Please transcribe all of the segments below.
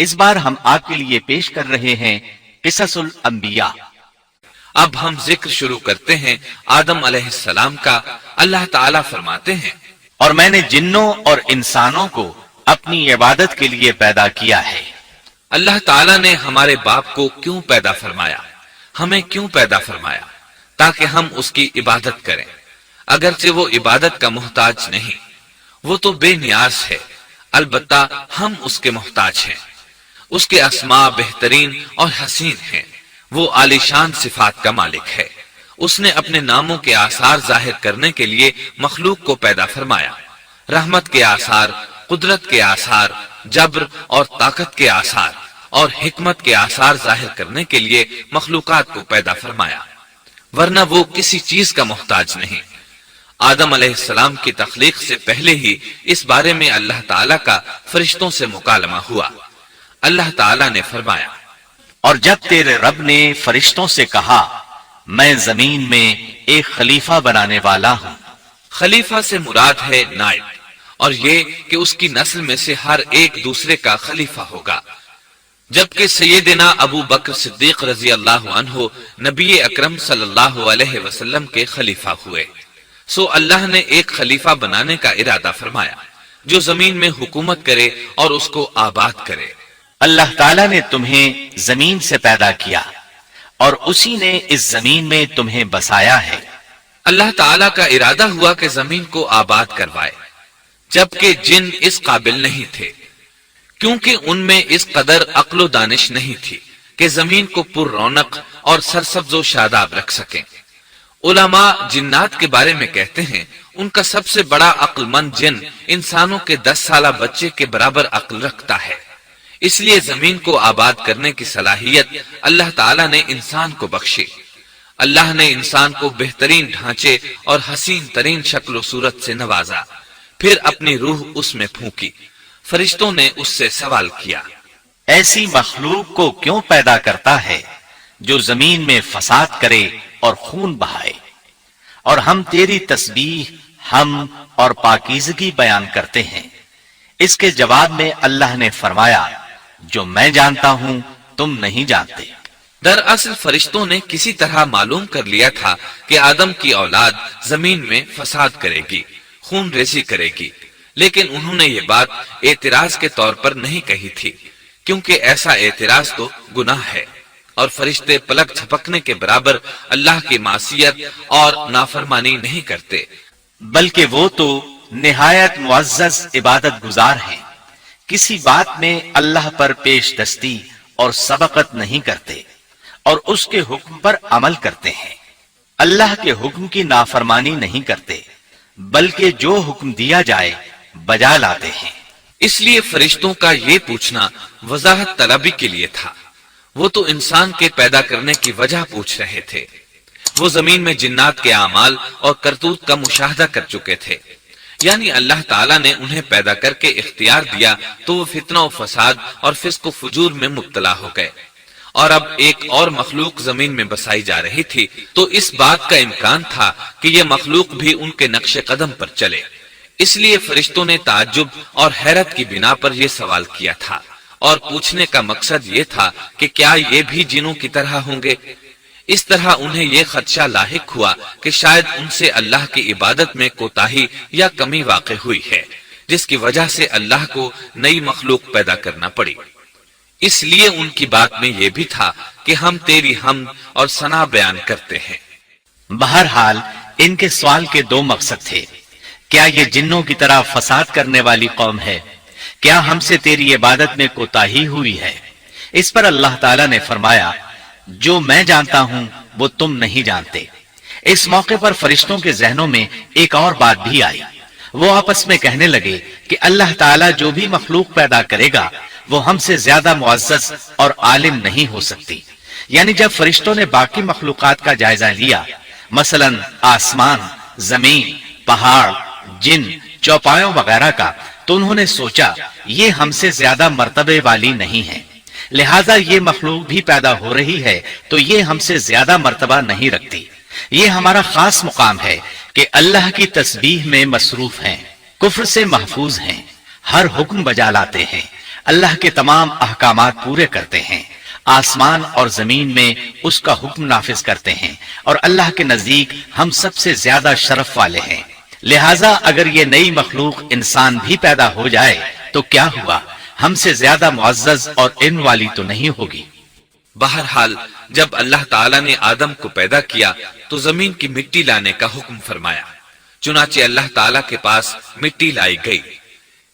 इस बार हम आपके लिए पेश कर रहे हैं क़िससुल अंबिया। अब हम जिक्र शुरू करते हैं आदम अलैहिस्सलाम का। अल्लाह ताला फरमाते हैं, और मैंने जिन्नों और इंसानों को अपनी इबादत के लिए पैदा किया है। अल्लाह ताला ने हमारे बाप को क्यों पैदा फरमाया, हमें क्यों पैदा फरमाया? ताकि हम उसकी इबादत करें। अगरचे वो इबादत का मोहताज नहीं, वो तो बेनियाज है, अलबत्ता हम उसके मोहताज हैं। उसके अस्मा बेहतरीन और हसीन हैं। वो आलीशान सिफात का मालिक है। उसने अपने नामों के आसार जाहिर करने के लिए मखलूक को पैदा फरमाया। रहमत के आसार, कुदरत के आसार, जब्र और ताकत के आसार और हिकमत के आसार जाहिर करने के लिए मखलूकात को पैदा फरमाया, वरना वो किसी चीज का मोहताज नहीं। आदम अलैहिस्सलाम की तख्लीक से पहले ही इस बारे में अल्लाह ताला का फरिश्तों से मुकालमा हुआ। अल्लाह ताला ने फरमाया, और जब तेरे रब ने फरिश्तों से कहा, मैं जमीन में एक खलीफा बनाने वाला हूं। खलीफा से मुराद है नाइब, और ये कि उसकी नस्ल में से हर एक दूसरे का खलीफा होगा। जबकि सैयदना अबू बकर सिद्दीक रजी अल्लाह अन्हु नबी अकरम सल्लल्लाहु अलैहि वसल्लम के खलीफा हुए। सो अल्लाह ने एक खलीफा बनाने का इरादा फरमाया जो जमीन में हुकूमत करे और उसको आबाद करे। अल्लाह ताला ने तुम्हें जमीन से पैदा किया और उसी ने इस जमीन में तुम्हें बसाया है। अल्लाह ताला का इरादा हुआ कि जमीन को आबाद करवाए, जबकि जिन इस काबिल नहीं थे, क्योंकि उनमें इस कदर अक्लो दानिश नहीं थी कि जमीन को पुर रौनक और सरसब्जो शादाब रख सकें। उलमा जिन्नात के बारे में कहते हैं, उनका सबसे बड़ा अक्लमंद जिन इंसानों के 10 साला बच्चे के बराबर अक्ल रखता है। इसलिए जमीन को आबाद करने की सलाहियत अल्लाह ताला ने इंसान को बख्शी। अल्लाह ने इंसान को बेहतरीन ढांचे और हसीन तरीन शक्ल सूरत से नवाजा, फिर अपनी रूह उसमें फूंकी। फरिश्तों ने उससे सवाल किया, ऐसी मखलूक को क्यों पैदा करता है जो जमीन में फसाद करे और खून बहाए? और हम तेरी तस्बीह, हम और पाकीज़गी बयान करते हैं। इसके जवाब में अल्लाह ने फरमाया, जो मैं जानता हूं तुम नहीं जानते। दरअसल फरिश्तों ने किसी तरह मालूम कर लिया था कि आदम की औलाद जमीन में फसाद करेगी, खून रेजी करेगी, लेकिन उन्होंने ये बात एतराज के तौर पर नहीं कही थी, क्योंकि ऐसा एतराज तो गुनाह है और फरिश्ते पलक झपकने के बराबर अल्लाह की मासियत और नाफरमानी नहीं करते, बल्कि वो तो निहायत मुअज़्ज़ज़ इबादत गुजार हैं। किसी बात में अल्लाह पर पेश दस्ती और सबकत नहीं करते और उसके हुक्म पर अमल करते हैं। अल्लाह के हुक्म की नाफरमानी नहीं करते, बल्कि जो हुक्म दिया जाए बजा लाते हैं। इसलिए फरिश्तों का ये पूछना वजाहत तलबी के लिए था। वो तो इंसान के पैदा करने की वजह पूछ रहे थे। वो जमीन में जिन्नात के आमाल और करतूत का मुशाहदा कर चुके थे, यानी अल्लाह ताला ने उन्हें पैदा करके इख्तियार दिया तो वो फितना और फसाद और फिस्क व फुजूर में मुब्तला हो गए। और अब एक और मखलूक जमीन में बसाई जा रही थी, तो इस बात का इम्कान था कि ये मखलूक भी उनके नक्शे कदम पर चले। इसलिए फरिश्तों ने ताज्जुब और हैरत की बिना पर यह सवाल किया था, और पूछने का मकसद ये था कि क्या ये भी जिनों की तरह होंगे। इस तरह उन्हें यह खदशा लाहिक हुआ कि शायद उनसे अल्लाह की इबादत में कोताही या कमी वाक़ हुई है, जिसकी वजह से अल्लाह को नई मखलूक पैदा करना पड़ी। इसलिए उनकी बात में यह भी था कि हम तेरी हमद और सना बयान करते हैं। बहरहाल इनके सवाल के दो मकसद थे। क्या ये जिन्नों की तरह फसाद करने वाली कौम है? क्या हमसे तेरी इबादत में कोताही हुई है? इस पर अल्लाह ताला ने फरमाया, जो मैं जानता हूं वो तुम नहीं जानते। इस मौके पर फरिश्तों के जहनों में एक और बात भी आई। वो आपस में कहने लगे कि अल्लाह ताला जो भी मखलूक पैदा करेगा वो हमसे ज्यादा मुअज़्ज़ज़ और आलिम नहीं हो सकती। यानी जब फरिश्तों ने बाकी मखलूकात का जायजा लिया, मसलन आसमान, जमीन, पहाड़, जिन, चौपायों वगैरह का, तो उन्होंने सोचा ये हमसे ज्यादा मर्तबे वाली नहीं है, लिहाजा ये मखलूक भी पैदा हो रही है तो ये हमसे ज्यादा मर्तबा नहीं रखती। ये हमारा खास मुकाम है कि अल्लाह की तस्बीह में मसरूफ हैं, कुफ्र से महफूज हैं, हर हुक्म बजा लाते हैं, اللہ کے तमाम अहकामात पूरे करते हैं, आसमान और जमीन में उसका हुक्म नाफिज करते हैं और अल्लाह के नजदीक हम सबसे ज्यादा शरफ वाले हैं। लिहाजा अगर ये नई मखलूक इंसान भी पैदा हो जाए तो क्या हुआ, हमसे ज्यादा मुअज्जज और इल्म वाली तो नहीं होगी। बहरहाल जब अल्लाह ताला ने आदम को पैदा किया तो जमीन की मिट्टी लाने का हुक्म फरमाया। चुनाचे अल्लाह ताला के पास मिट्टी लाई गई।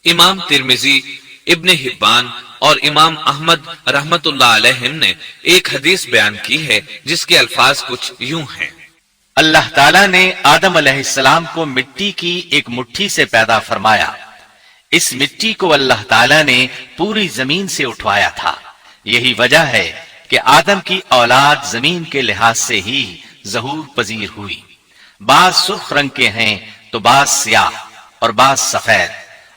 इमाम तिरमिजी, इब्ने हिब्बान और इमाम अहमद रहमतुल्लाह अलैहिम ने एक हदीस बयान की है जिसके अल्फाज कुछ यूं हैं। अल्लाह ताला ने आदम अलैहिस्सलाम को मिट्टी की एक मुट्ठी से पैदा फरमाया। इस मिट्टी को अल्लाह ताला ने पूरी जमीन से उठवाया था। यही वजह है कि आदम की औलाद जमीन के लिहाज से ही ज़हूर पजीर हुई। बाज सुर्ख रंग के हैं तो बाज स्याह और बाज सफेद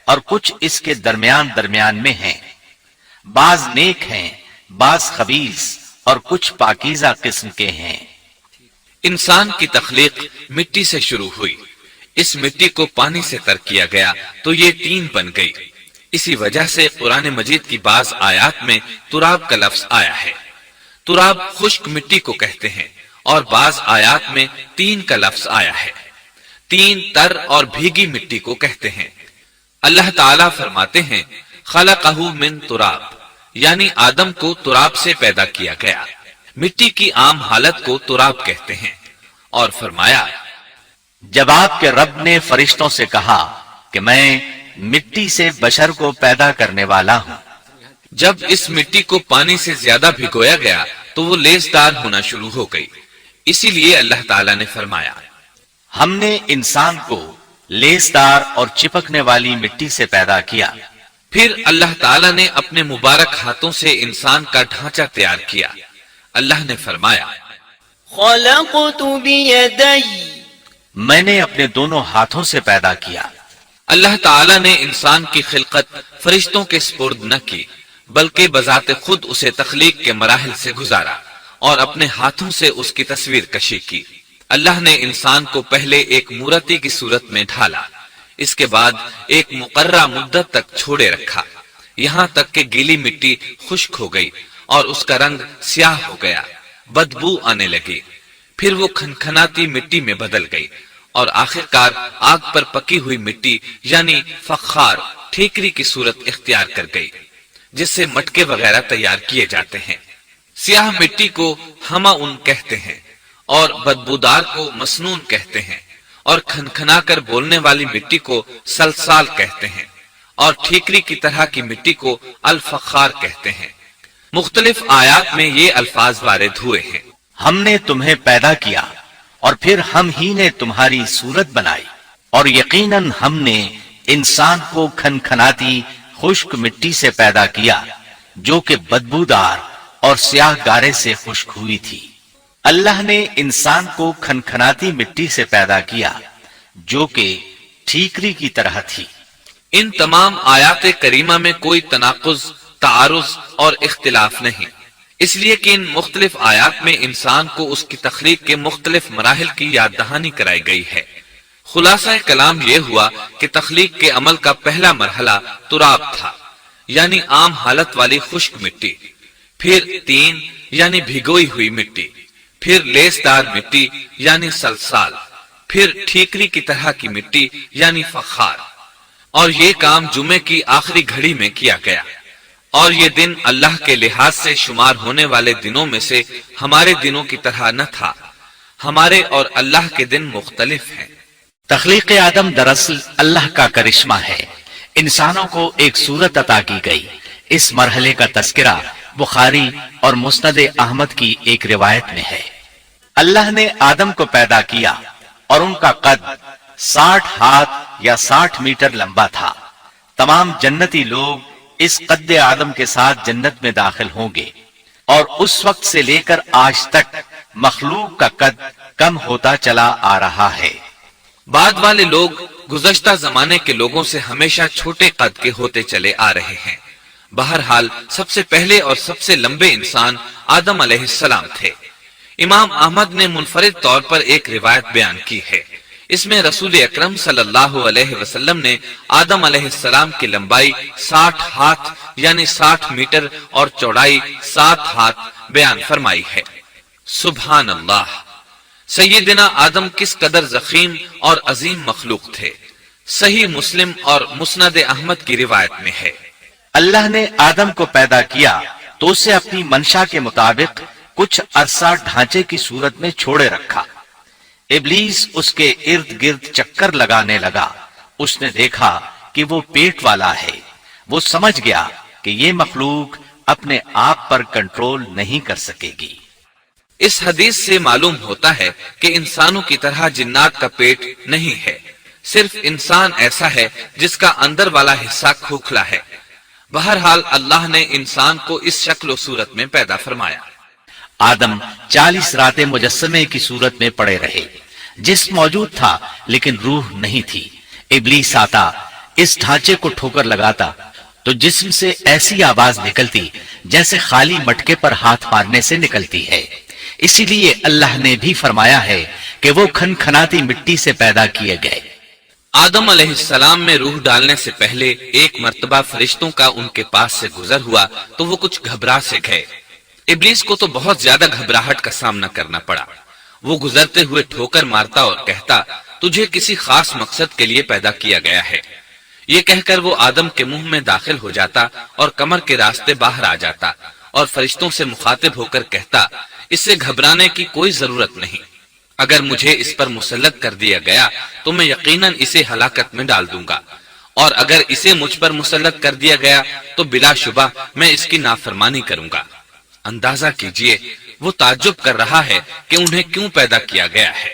और कुछ इसके दरमियान दरमियान में हैं। बाज नेक हैं, बाज खबीस और कुछ पाकीज़ा किस्म के हैं। इंसान की तख्लीक मिट्टी से शुरू हुई। इस मिट्टी को पानी से तर किया गया तो ये तीन बन गई। इसी वजह से कुरान मजीद की बाज आयात में तुराब का लफ्ज आया है। तुराब खुश्क मिट्टी को कहते हैं और बाज आयात में तीन का लफ्ज आया है। तीन तर और भीगी मिट्टी को कहते हैं। अल्लाह ताला फरमाते हैं खलक़हु मिन तुराब, यानी आदम को तुराब से पैदा किया गया। मिट्टी की आम हालत को तुराब कहते हैं। और फरमाया, जब आपके रब ने फरिश्तों से कहा कि मैं मिट्टी से बशर को पैदा करने वाला हूं, जब इस मिट्टी को पानी से ज्यादा भिगोया गया तो वो लेसदार होना शुरू हो गई। इसीलिए अल्लाह ताला ने फरमाया, हमने इंसान को लेसदार और चिपकने वाली मिट्टी से पैदा किया। फिर अल्लाह ताला ने अपने मुबारक हाथों से इंसान का ढांचा तैयार किया। अल्लाह ने फरमाया, खलक़तु बियदै, मैंने अपने दोनों हाथों से पैदा किया। अल्लाह ताला ने इंसान की खिलकत फरिश्तों के स्पुर्द न की, बल्कि बजाते खुद उसे तख्लीक के मराहिल से गुजारा और अपने हाथों से उसकी तस्वीर कशी की। अल्लाह ने इंसान को पहले एक मूर्ति की सूरत में ढाला, इसके बाद एक मुकर्रा मुद्दत तक छोड़े रखा, यहाँ तक कि गीली मिट्टी खुश्क हो गई और उसका रंग स्याह हो गया, बदबू आने लगी। फिर वो खनखनाती मिट्टी में बदल गई और आखिरकार आग पर पकी हुई मिट्टी यानी फखार ठेकरी की सूरत इख्तियार कर गई, जिससे मटके वगैरह तैयार किए जाते हैं। स्याह मिट्टी को हमाउन कहते हैं और बदबूदार को मसनून कहते हैं और खनखना कर बोलने वाली मिट्टी को सलसाल कहते हैं और ठीकरी की तरह की मिट्टी को अल फखार कहते हैं। मुख्तलिफ आयात में ये अल्फाज वारिद हुए हैं। हमने तुम्हें पैदा किया और फिर हम ही ने तुम्हारी सूरत बनाई और यकीनन हमने इंसान को खनखनाती खुश्क मिट्टी से पैदा किया जो कि बदबूदार और स्याह गारे से खुश्क हुई थी। अल्लाह ने इंसान को खनखनाती मिट्टी से पैदा किया जो कि ठीकरी की तरह थी। इन तमाम आयात करीमा में कोई तनाकुज, तारुज और इख्तिलाफ नहीं, इसलिए कि इन मुख्तलिफ आयात में इंसान को उसकी तख्लीक के मुख्तलिफ मराहिल की याद दहानी कराई गई है। खुलासा कलाम यह हुआ कि तख्लीक के अमल का पहला मरहला तुराब था, यानी आम हालत वाली खुश्क मिट्टी, फिर तीन यानी भिगोई हुई मिट्टी, फिर लेसदार मिट्टी यानी सलसाल, फिर ठीकरी की तरह की मिट्टी यानी फखार। और ये काम जुमे की आखिरी घड़ी में किया गया। और ये दिन अल्लाह के लिहाज से शुमार होने वाले दिनों में से हमारे दिनों की तरह न था। हमारे और अल्लाह के दिन मुख्तलिफ हैं। तख्लीक आदम दरअसल अल्लाह का करिश्मा है। इंसानों को एक सूरत अता की गई। इस मरहले का तस्करा बुखारी और मुस्नद अहमद की एक रिवायत में है। अल्लाह ने आदम को पैदा किया और उनका कद 60 हाथ या 60 मीटर लंबा था। तमाम जन्नती लोग इस कद्दे आदम के साथ जन्नत में दाखिल होंगे और उस वक्त से लेकर आज तक मखलूक का कद कम होता चला आ रहा है। बाद वाले लोग गुज़श्ता जमाने के लोगों से हमेशा छोटे कद के होते चले आ रहे हैं। बहरहाल सबसे पहले और सबसे लंबे इंसान आदम अलैहिस्सलाम थे। इमाम अहमद ने मुनफरिद तौर पर एक रिवायत बयान की है। اس میں رسول اکرم صلی اللہ علیہ وسلم نے آدم علیہ السلام کی لمبائی 60 ہاتھ یعنی 60 میٹر اور چوڑائی 7 ہاتھ بیان فرمائی ہے۔ سبحان اللہ! سیدنا آدم کس قدر ضخیم اور عظیم مخلوق تھے۔ صحیح مسلم اور مسند احمد کی روایت میں ہے، اللہ نے آدم کو پیدا کیا تو اسے اپنی منشا کے مطابق کچھ عرصہ ڈھانچے کی صورت میں چھوڑے رکھا۔ ابلیس اس کے ارد گرد چکر لگانے لگا۔ اس نے دیکھا کہ وہ پیٹ والا ہے۔ وہ سمجھ گیا کہ یہ مخلوق اپنے آپ پر کنٹرول نہیں کر سکے گی۔ اس حدیث سے معلوم ہوتا ہے کہ انسانوں کی طرح جنات کا پیٹ نہیں ہے، صرف انسان ایسا ہے جس کا اندر والا حصہ کھوکھلا ہے۔ بہرحال اللہ نے انسان کو اس شکل و صورت میں پیدا فرمایا۔ آدم 40 راتیں مجسمے کی صورت میں پڑے رہے۔ جسم موجود تھا لیکن روح نہیں تھی۔ ابلیس آتا، اس ڈھانچے کو ٹھوکر لگاتا تو جسم سے ایسی آواز نکلتی جیسے خالی مٹکے پر ہاتھ مارنے سے نکلتی ہے۔ اسی لیے اللہ نے بھی فرمایا ہے کہ وہ کھنکھناتی مٹی سے پیدا کیے گئے۔ آدم علیہ السلام میں روح ڈالنے سے پہلے ایک مرتبہ فرشتوں کا ان کے پاس سے گزر ہوا تو وہ کچھ گھبرا سے گئے۔ ابلیس کو تو بہت زیادہ گھبراہٹ کا سامنا کرنا پڑا۔ وہ گزرتے ہوئے ٹھوکر مارتا اور کہتا، تجھے کسی خاص مقصد کے لیے پیدا کیا گیا ہے۔ یہ کہہ کر وہ آدم کے منہ میں داخل ہو جاتا اور کمر کے راستے باہر آ جاتا اور فرشتوں سے مخاطب ہو کر کہتا، اس سے گھبرانے کی کوئی ضرورت نہیں۔ اگر مجھے اس پر مسلط کر دیا گیا تو میں یقیناً اسے ہلاکت میں ڈال دوں گا، اور اگر اسے مجھ پر مسلط کر دیا گیا تو بلا شبہ میں اس کی نافرمانی کروں گا۔ اندازہ کیجئے وہ تعجب کر رہا ہے کہ انہیں کیوں پیدا کیا گیا ہے۔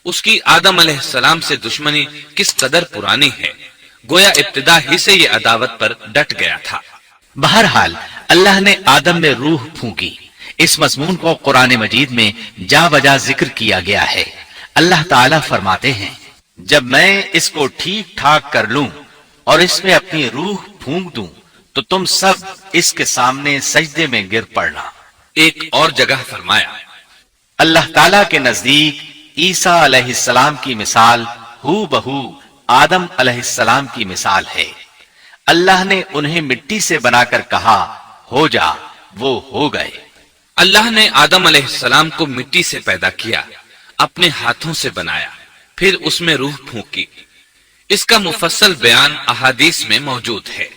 اس کی آدم علیہ السلام سے دشمنی کس قدر پرانی ہے، گویا ابتدا ہی سے یہ عداوت پر ڈٹ گیا تھا۔ بہرحال اللہ نے آدم میں روح پھونکی۔ اس مضمون کو قرآن مجید میں جا بجا ذکر کیا گیا ہے۔ اللہ تعالیٰ فرماتے ہیں، جب میں اس کو ٹھیک ٹھاک کر لوں اور اس میں اپنی روح پھونک دوں تو تم سب اس کے سامنے سجدے میں گر پڑنا۔ ایک اور جگہ فرمایا، اللہ تعالیٰ کے نزدیک عیسیٰ علیہ السلام کی مثال ہو بہو آدم علیہ السلام کی مثال ہے۔ اللہ نے انہیں مٹی سے بنا کر کہا، ہو جا، وہ ہو گئے۔ اللہ نے آدم علیہ السلام کو مٹی سے پیدا کیا، اپنے ہاتھوں سے بنایا، پھر اس میں روح پھونکی۔ اس کا مفصل بیان احادیث میں موجود ہے۔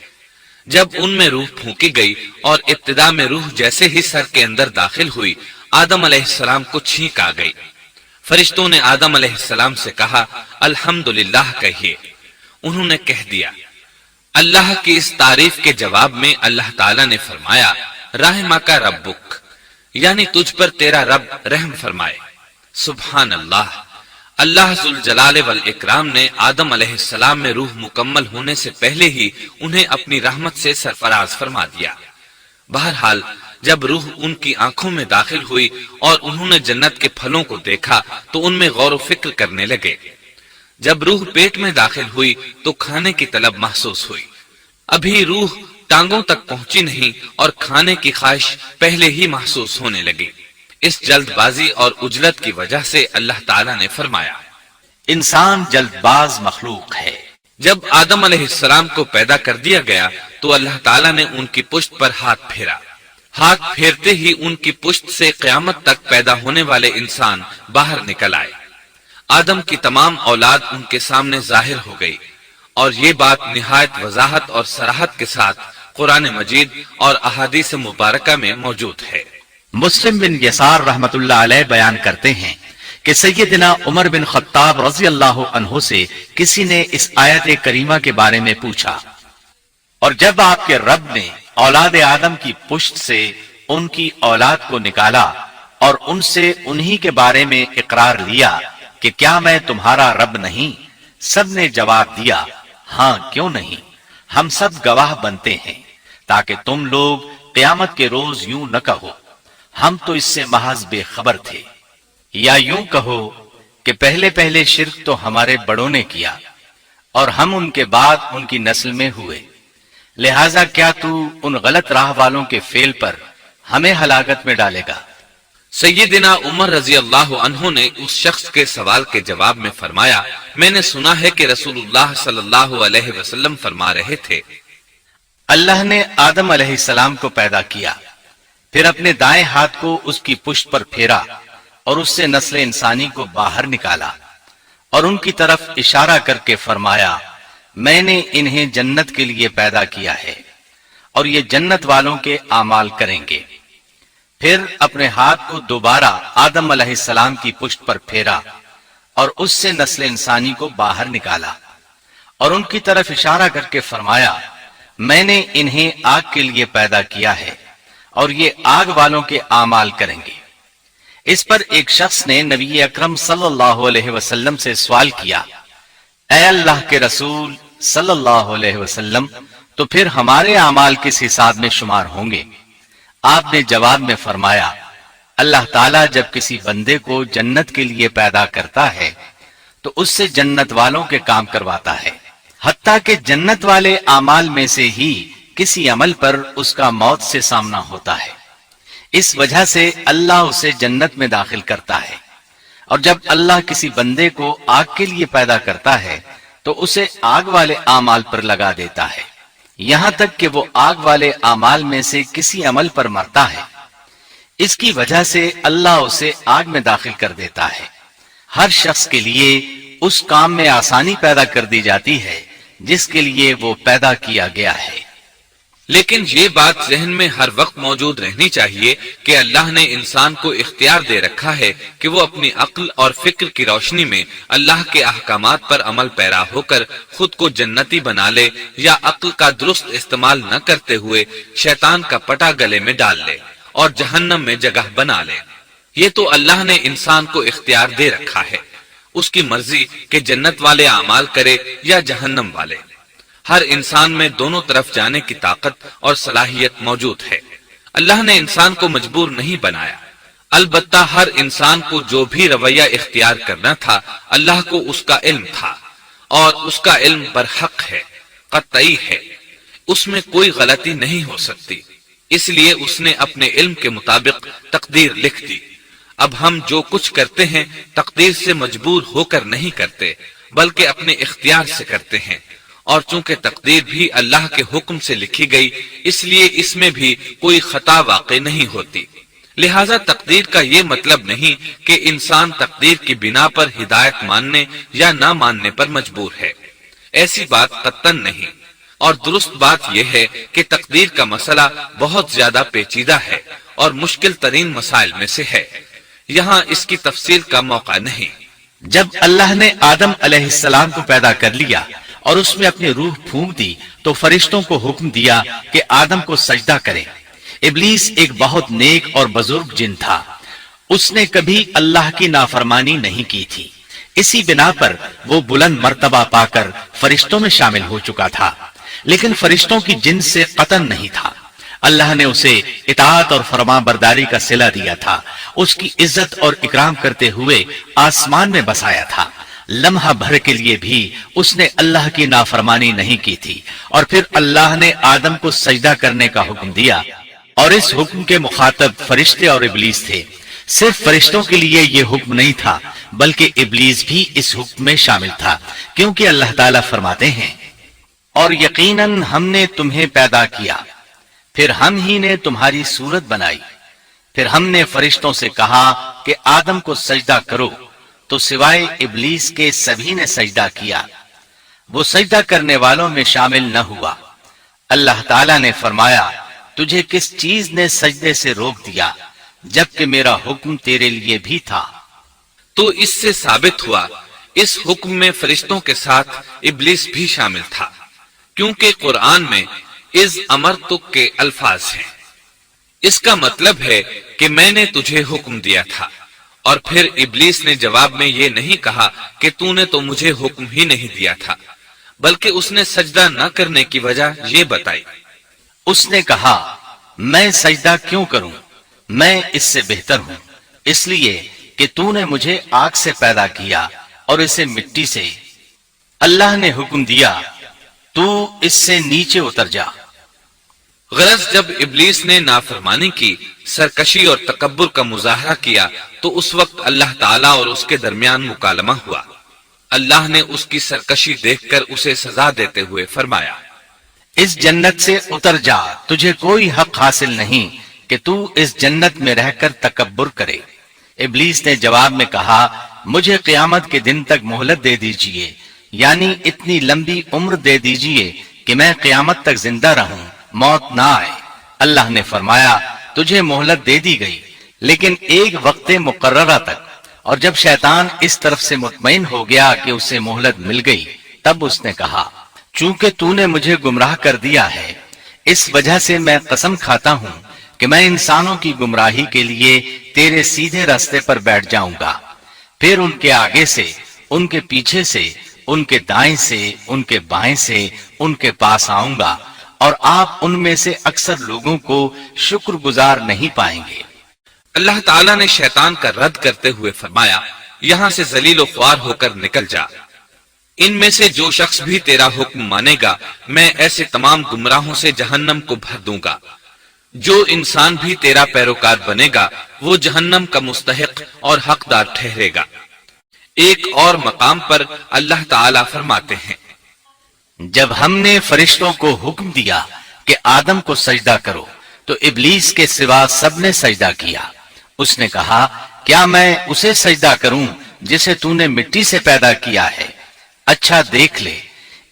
جب ان میں روح پھونکی گئی اور ابتدا میں روح جیسے ہی سر کے اندر داخل ہوئی، آدم علیہ السلام کو چھینک آ گئی۔ فرشتوں نے آدم علیہ السلام سے کہا، الحمدللہ کہیے۔ انہوں نے کہہ دیا۔ اللہ کی اس تعریف کے جواب میں اللہ تعالیٰ نے فرمایا، رحمک ربک، یعنی تجھ پر تیرا رب رحم فرمائے۔ سبحان اللہ! اللہ ذوالجلال والاکرام نے آدم علیہ السلام میں روح مکمل ہونے سے پہلے ہی انہیں اپنی رحمت سے سرفراز فرما دیا۔ بہرحال جب روح ان کی آنکھوں میں داخل ہوئی اور انہوں نے جنت کے پھلوں کو دیکھا تو ان میں غور و فکر کرنے لگے۔ جب روح پیٹ میں داخل ہوئی تو کھانے کی طلب محسوس ہوئی۔ ابھی روح ٹانگوں تک پہنچی نہیں اور کھانے کی خواہش پہلے ہی محسوس ہونے لگی۔ اس جلد بازی اور عجلت کی وجہ سے اللہ تعالیٰ نے فرمایا، انسان جلد باز مخلوق ہے۔ جب آدم علیہ السلام کو پیدا کر دیا گیا تو اللہ تعالیٰ نے ان کی پشت پر ہاتھ پھیرا۔ ہاتھ پھیرتے ہی ان کی پشت سے قیامت تک پیدا ہونے والے انسان باہر نکل آئے۔ آدم کی تمام اولاد ان کے سامنے ظاہر ہو گئی، اور یہ بات نہایت وضاحت اور صراحت کے ساتھ قرآن مجید اور احادیث مبارکہ میں موجود ہے۔ مسلم بن یسار رحمت اللہ علیہ بیان کرتے ہیں کہ سیدنا عمر بن خطاب رضی اللہ عنہ سے کسی نے اس آیت کریمہ کے بارے میں پوچھا، اور جب آپ کے رب نے اولاد آدم کی پشت سے ان کی اولاد کو نکالا اور ان سے انہی کے بارے میں اقرار لیا کہ کیا میں تمہارا رب نہیں؟ سب نے جواب دیا، ہاں کیوں نہیں، ہم سب گواہ بنتے ہیں، تاکہ تم لوگ قیامت کے روز یوں نہ کہو ہم تو اس سے محض بے خبر تھے، یا یوں کہو کہ پہلے پہلے شرک تو ہمارے بڑوں نے کیا اور ہم ان کے بعد ان کی نسل میں ہوئے، لہذا کیا تو ان غلط راہ والوں کے فعل پر ہمیں ہلاکت میں ڈالے گا؟ सैयदना उमर रजी अल्लाह अन्हु ने उस शख्स के सवाल के जवाब में फरमाया, मैंने सुना है कि रसूलुल्लाह सल्लल्लाहु अलैहि वसल्लम फरमा रहे थे, अल्लाह ने आदम अलैहिस्सलाम को पैदा किया, फिर अपने दाएं हाथ को उसकी पुष्ट पर फेरा और उससे नस्ल इंसानी को बाहर निकाला और उनकी तरफ इशारा करके फरमाया, मैंने इन्हें जन्नत के लिए पैदा किया है और ये जन्नत वालों के आमाल करेंगे। फिर अपने हाथ को दोबारा आदम अलैहिस्सलाम की पुष्ट पर फेरा और उससे नस्ल इंसानी को बाहर निकाला और उनकी तरफ इशारा करके फरमाया, मैंने इन्हें आग के लिए पैदा किया है और ये आग वालों के आमाल करेंगे। इस पर एक शख्स ने नबी अकरम सल्लल्लाहु अलैहि वसल्लम से सवाल किया, ऐ अल्लाह के रसूल सल्लल्लाहु अलैहि वसल्लम, तो फिर हमारे आमाल किस हिसाब में शुमार होंगे? आपने जवाब में फरमाया, अल्लाह ताला जब किसी बंदे को जन्नत के लिए पैदा करता है तो उससे जन्नत वालों के काम करवाता है, हत्ता कि जन्नत वाले आमाल में से ही किसी अमल पर उसका मौत से सामना होता है। इस वजह से अल्लाह उसे जन्नत में दाखिल करता है, और जब अल्लाह किसी बंदे को आग के लिए पैदा करता है तो उसे आग वाले आमाल पर लगा देता है, यहां तक कि वो आग वाले आमाल में से किसी अमल पर मरता है। इसकी वजह से अल्लाह उसे आग में दाखिल कर देता है। हर शख्स के लिए उस काम में आसानी पैदा कर दी जाती है जिसके लिए वो पैदा किया गया है। लेकिन ये बात जहन में हर वक्त मौजूद रहनी चाहिए कि अल्लाह ने इंसान को इख्तियार दे रखा है कि वो अपनी अक्ल और फिक्र की रोशनी में अल्लाह के अहकामात पर अमल पैरा होकर खुद को जन्नती बना ले, या अक्ल का दुरुस्त इस्तेमाल न करते हुए शैतान का पटा गले में डाल ले और जहन्नम में जगह बना ले। ये तो अल्लाह ने इंसान को इख्तियार दे रखा है, उसकी मर्जी कि जन्नत वाले अमाल करे या जहन्नम वाले। हर इंसान में दोनों तरफ जाने की ताकत और सलाहियत मौजूद है। अल्लाह ने इंसान को मजबूर नहीं बनाया, अलबत्ता हर इंसान को जो भी रवैया इख्तियार करना था अल्लाह को उसका इल्म था, और उसका इल्म बरहक है, कतई है, उसमें कोई गलती नहीं हो सकती। इसलिए उसने अपने इल्म के मुताबिक तकदीर लिख दी। अब हम जो कुछ करते हैं तकदीर से मजबूर होकर नहीं करते, बल्कि अपने इख्तियार से करते हैं, और चूंकि तकदीर भी अल्लाह के हुक्म से लिखी गई, इसलिए इसमें भी कोई खता वाक़ई नहीं होती। लिहाजा तकदीर का ये मतलब नहीं कि इंसान तकदीर की बिना पर हिदायत मानने या ना मानने पर मजबूर है, ऐसी बात कतन नहीं। और दुरुस्त बात यह है कि तकदीर का मसला बहुत ज्यादा पेचीदा है और मुश्किल तरीन मसाइल में से है। यहाँ इसकी तफसील का मौका नहीं। जब अल्लाह ने आदम अलैहिस्सलाम को पैदा कर लिया और उसमें अपनी रूह फूंक दी तो फरिश्तों को हुक्म दिया कि आदम को सजदा करें। इब्लीस एक बहुत नेक और बुजुर्ग जिन था, उसने कभी अल्लाह की नाफरमानी नहीं की थी। इसी बिना पर वो बुलंद मर्तबा पाकर फरिश्तों में शामिल हो चुका था, लेकिन फरिश्तों की जिन्स से कतन नहीं था। अल्लाह ने उसे इताअत और फरमाबरदारी का सिला दिया था, उसकी इज्जत और इकराम करते हुए आसमान में बसाया था। लम्हा भर के लिए भी उसने अल्लाह की नाफरमानी नहीं की थी। और फिर अल्लाह ने आदम को सजदा करने का हुक्म दिया, और इस हुक्म के मुखातब फरिश्ते और इब्लीस थे। सिर्फ फरिश्तों के लिए यह हुक्म नहीं था, बल्कि इब्लीस भी इस हुक्म में शामिल था, क्योंकि अल्लाह ताला फरमाते हैं, और यकीनन हमने तुम्हें पैदा किया, फिर हम ही ने तुम्हारी सूरत बनाई। फिर हमने फरिश्तों से कहा कि आदम को सजदा करो, तो सिवाय इब्लीस के सभी ने सजदा किया। वो सजदा करने वालों में शामिल न हुआ। अल्लाह ताला ने फरमाया, तुझे किस चीज ने सजदे से रोक दिया, जबकि मेरा हुक्म तेरे लिए भी था। तो इससे साबित हुआ इस हुक्म में फरिश्तों के साथ इब्लीस भी शामिल था, क्योंकि कुरान में इज अमरतुक के अल्फाज हैं। इसका मतलब है कि मैंने तुझे हुक्म दिया था। और फिर इब्लीस ने जवाब में ये नहीं कहा कि तूने तो मुझे हुक्म ही नहीं दिया था, बल्कि उसने सजदा न करने की वजह ये बताई। उसने कहा, मैं सजदा क्यों करूं, मैं इससे बेहतर हूं, इसलिए कि तूने मुझे आग से पैदा किया और इसे मिट्टी से। अल्लाह ने हुक्म दिया, तू इससे नीचे उतर जा। غرض جب ابلیس نے نافرمانی کی، سرکشی اور تکبر کا مظاہرہ کیا تو اس وقت اللہ تعالیٰ اور اس کے درمیان مکالمہ ہوا۔ اللہ نے اس کی سرکشی دیکھ کر اسے سزا دیتے ہوئے فرمایا، اس جنت سے اتر جا، تجھے کوئی حق حاصل نہیں کہ تو اس جنت میں رہ کر تکبر کرے۔ ابلیس نے جواب میں کہا، مجھے قیامت کے دن تک مہلت دے دیجئے، یعنی اتنی لمبی عمر دے دیجئے کہ میں قیامت تک زندہ رہوں، موت نہ آئے۔ اللہ نے فرمایا، تجھے مہلت دے دی گئی، لیکن ایک وقت مقررہ تک۔ اور جب شیطان اس طرف سے مطمئن ہو گیا کہ اسے مہلت مل گئی، تب اس نے کہا، چونکہ تو نے مجھے گمراہ کر دیا ہے، اس وجہ سے میں قسم کھاتا ہوں کہ میں انسانوں کی گمراہی کے لیے تیرے سیدھے راستے پر بیٹھ جاؤں گا، پھر ان کے آگے سے، ان کے پیچھے سے، ان کے دائیں سے، ان کے بائیں سے، ان کے پاس آؤں گا، اور آپ ان میں سے اکثر لوگوں کو شکر گزار نہیں پائیں گے۔ اللہ تعالیٰ نے شیطان کا رد کرتے ہوئے فرمایا، یہاں سے ذلیل و خوار ہو کر نکل جا۔ ان میں سے جو شخص بھی تیرا حکم مانے گا، میں ایسے تمام گمراہوں سے جہنم کو بھر دوں گا۔ جو انسان بھی تیرا پیروکار بنے گا، وہ جہنم کا مستحق اور حقدار ٹھہرے گا۔ ایک اور مقام پر اللہ تعالیٰ فرماتے ہیں، جب ہم نے فرشتوں کو حکم دیا کہ آدم کو سجدہ کرو تو ابلیس کے سوا سب نے سجدہ کیا۔ اس نے کہا، کیا میں اسے سجدہ کروں جسے تو نے مٹی سے پیدا کیا ہے؟ اچھا دیکھ لے،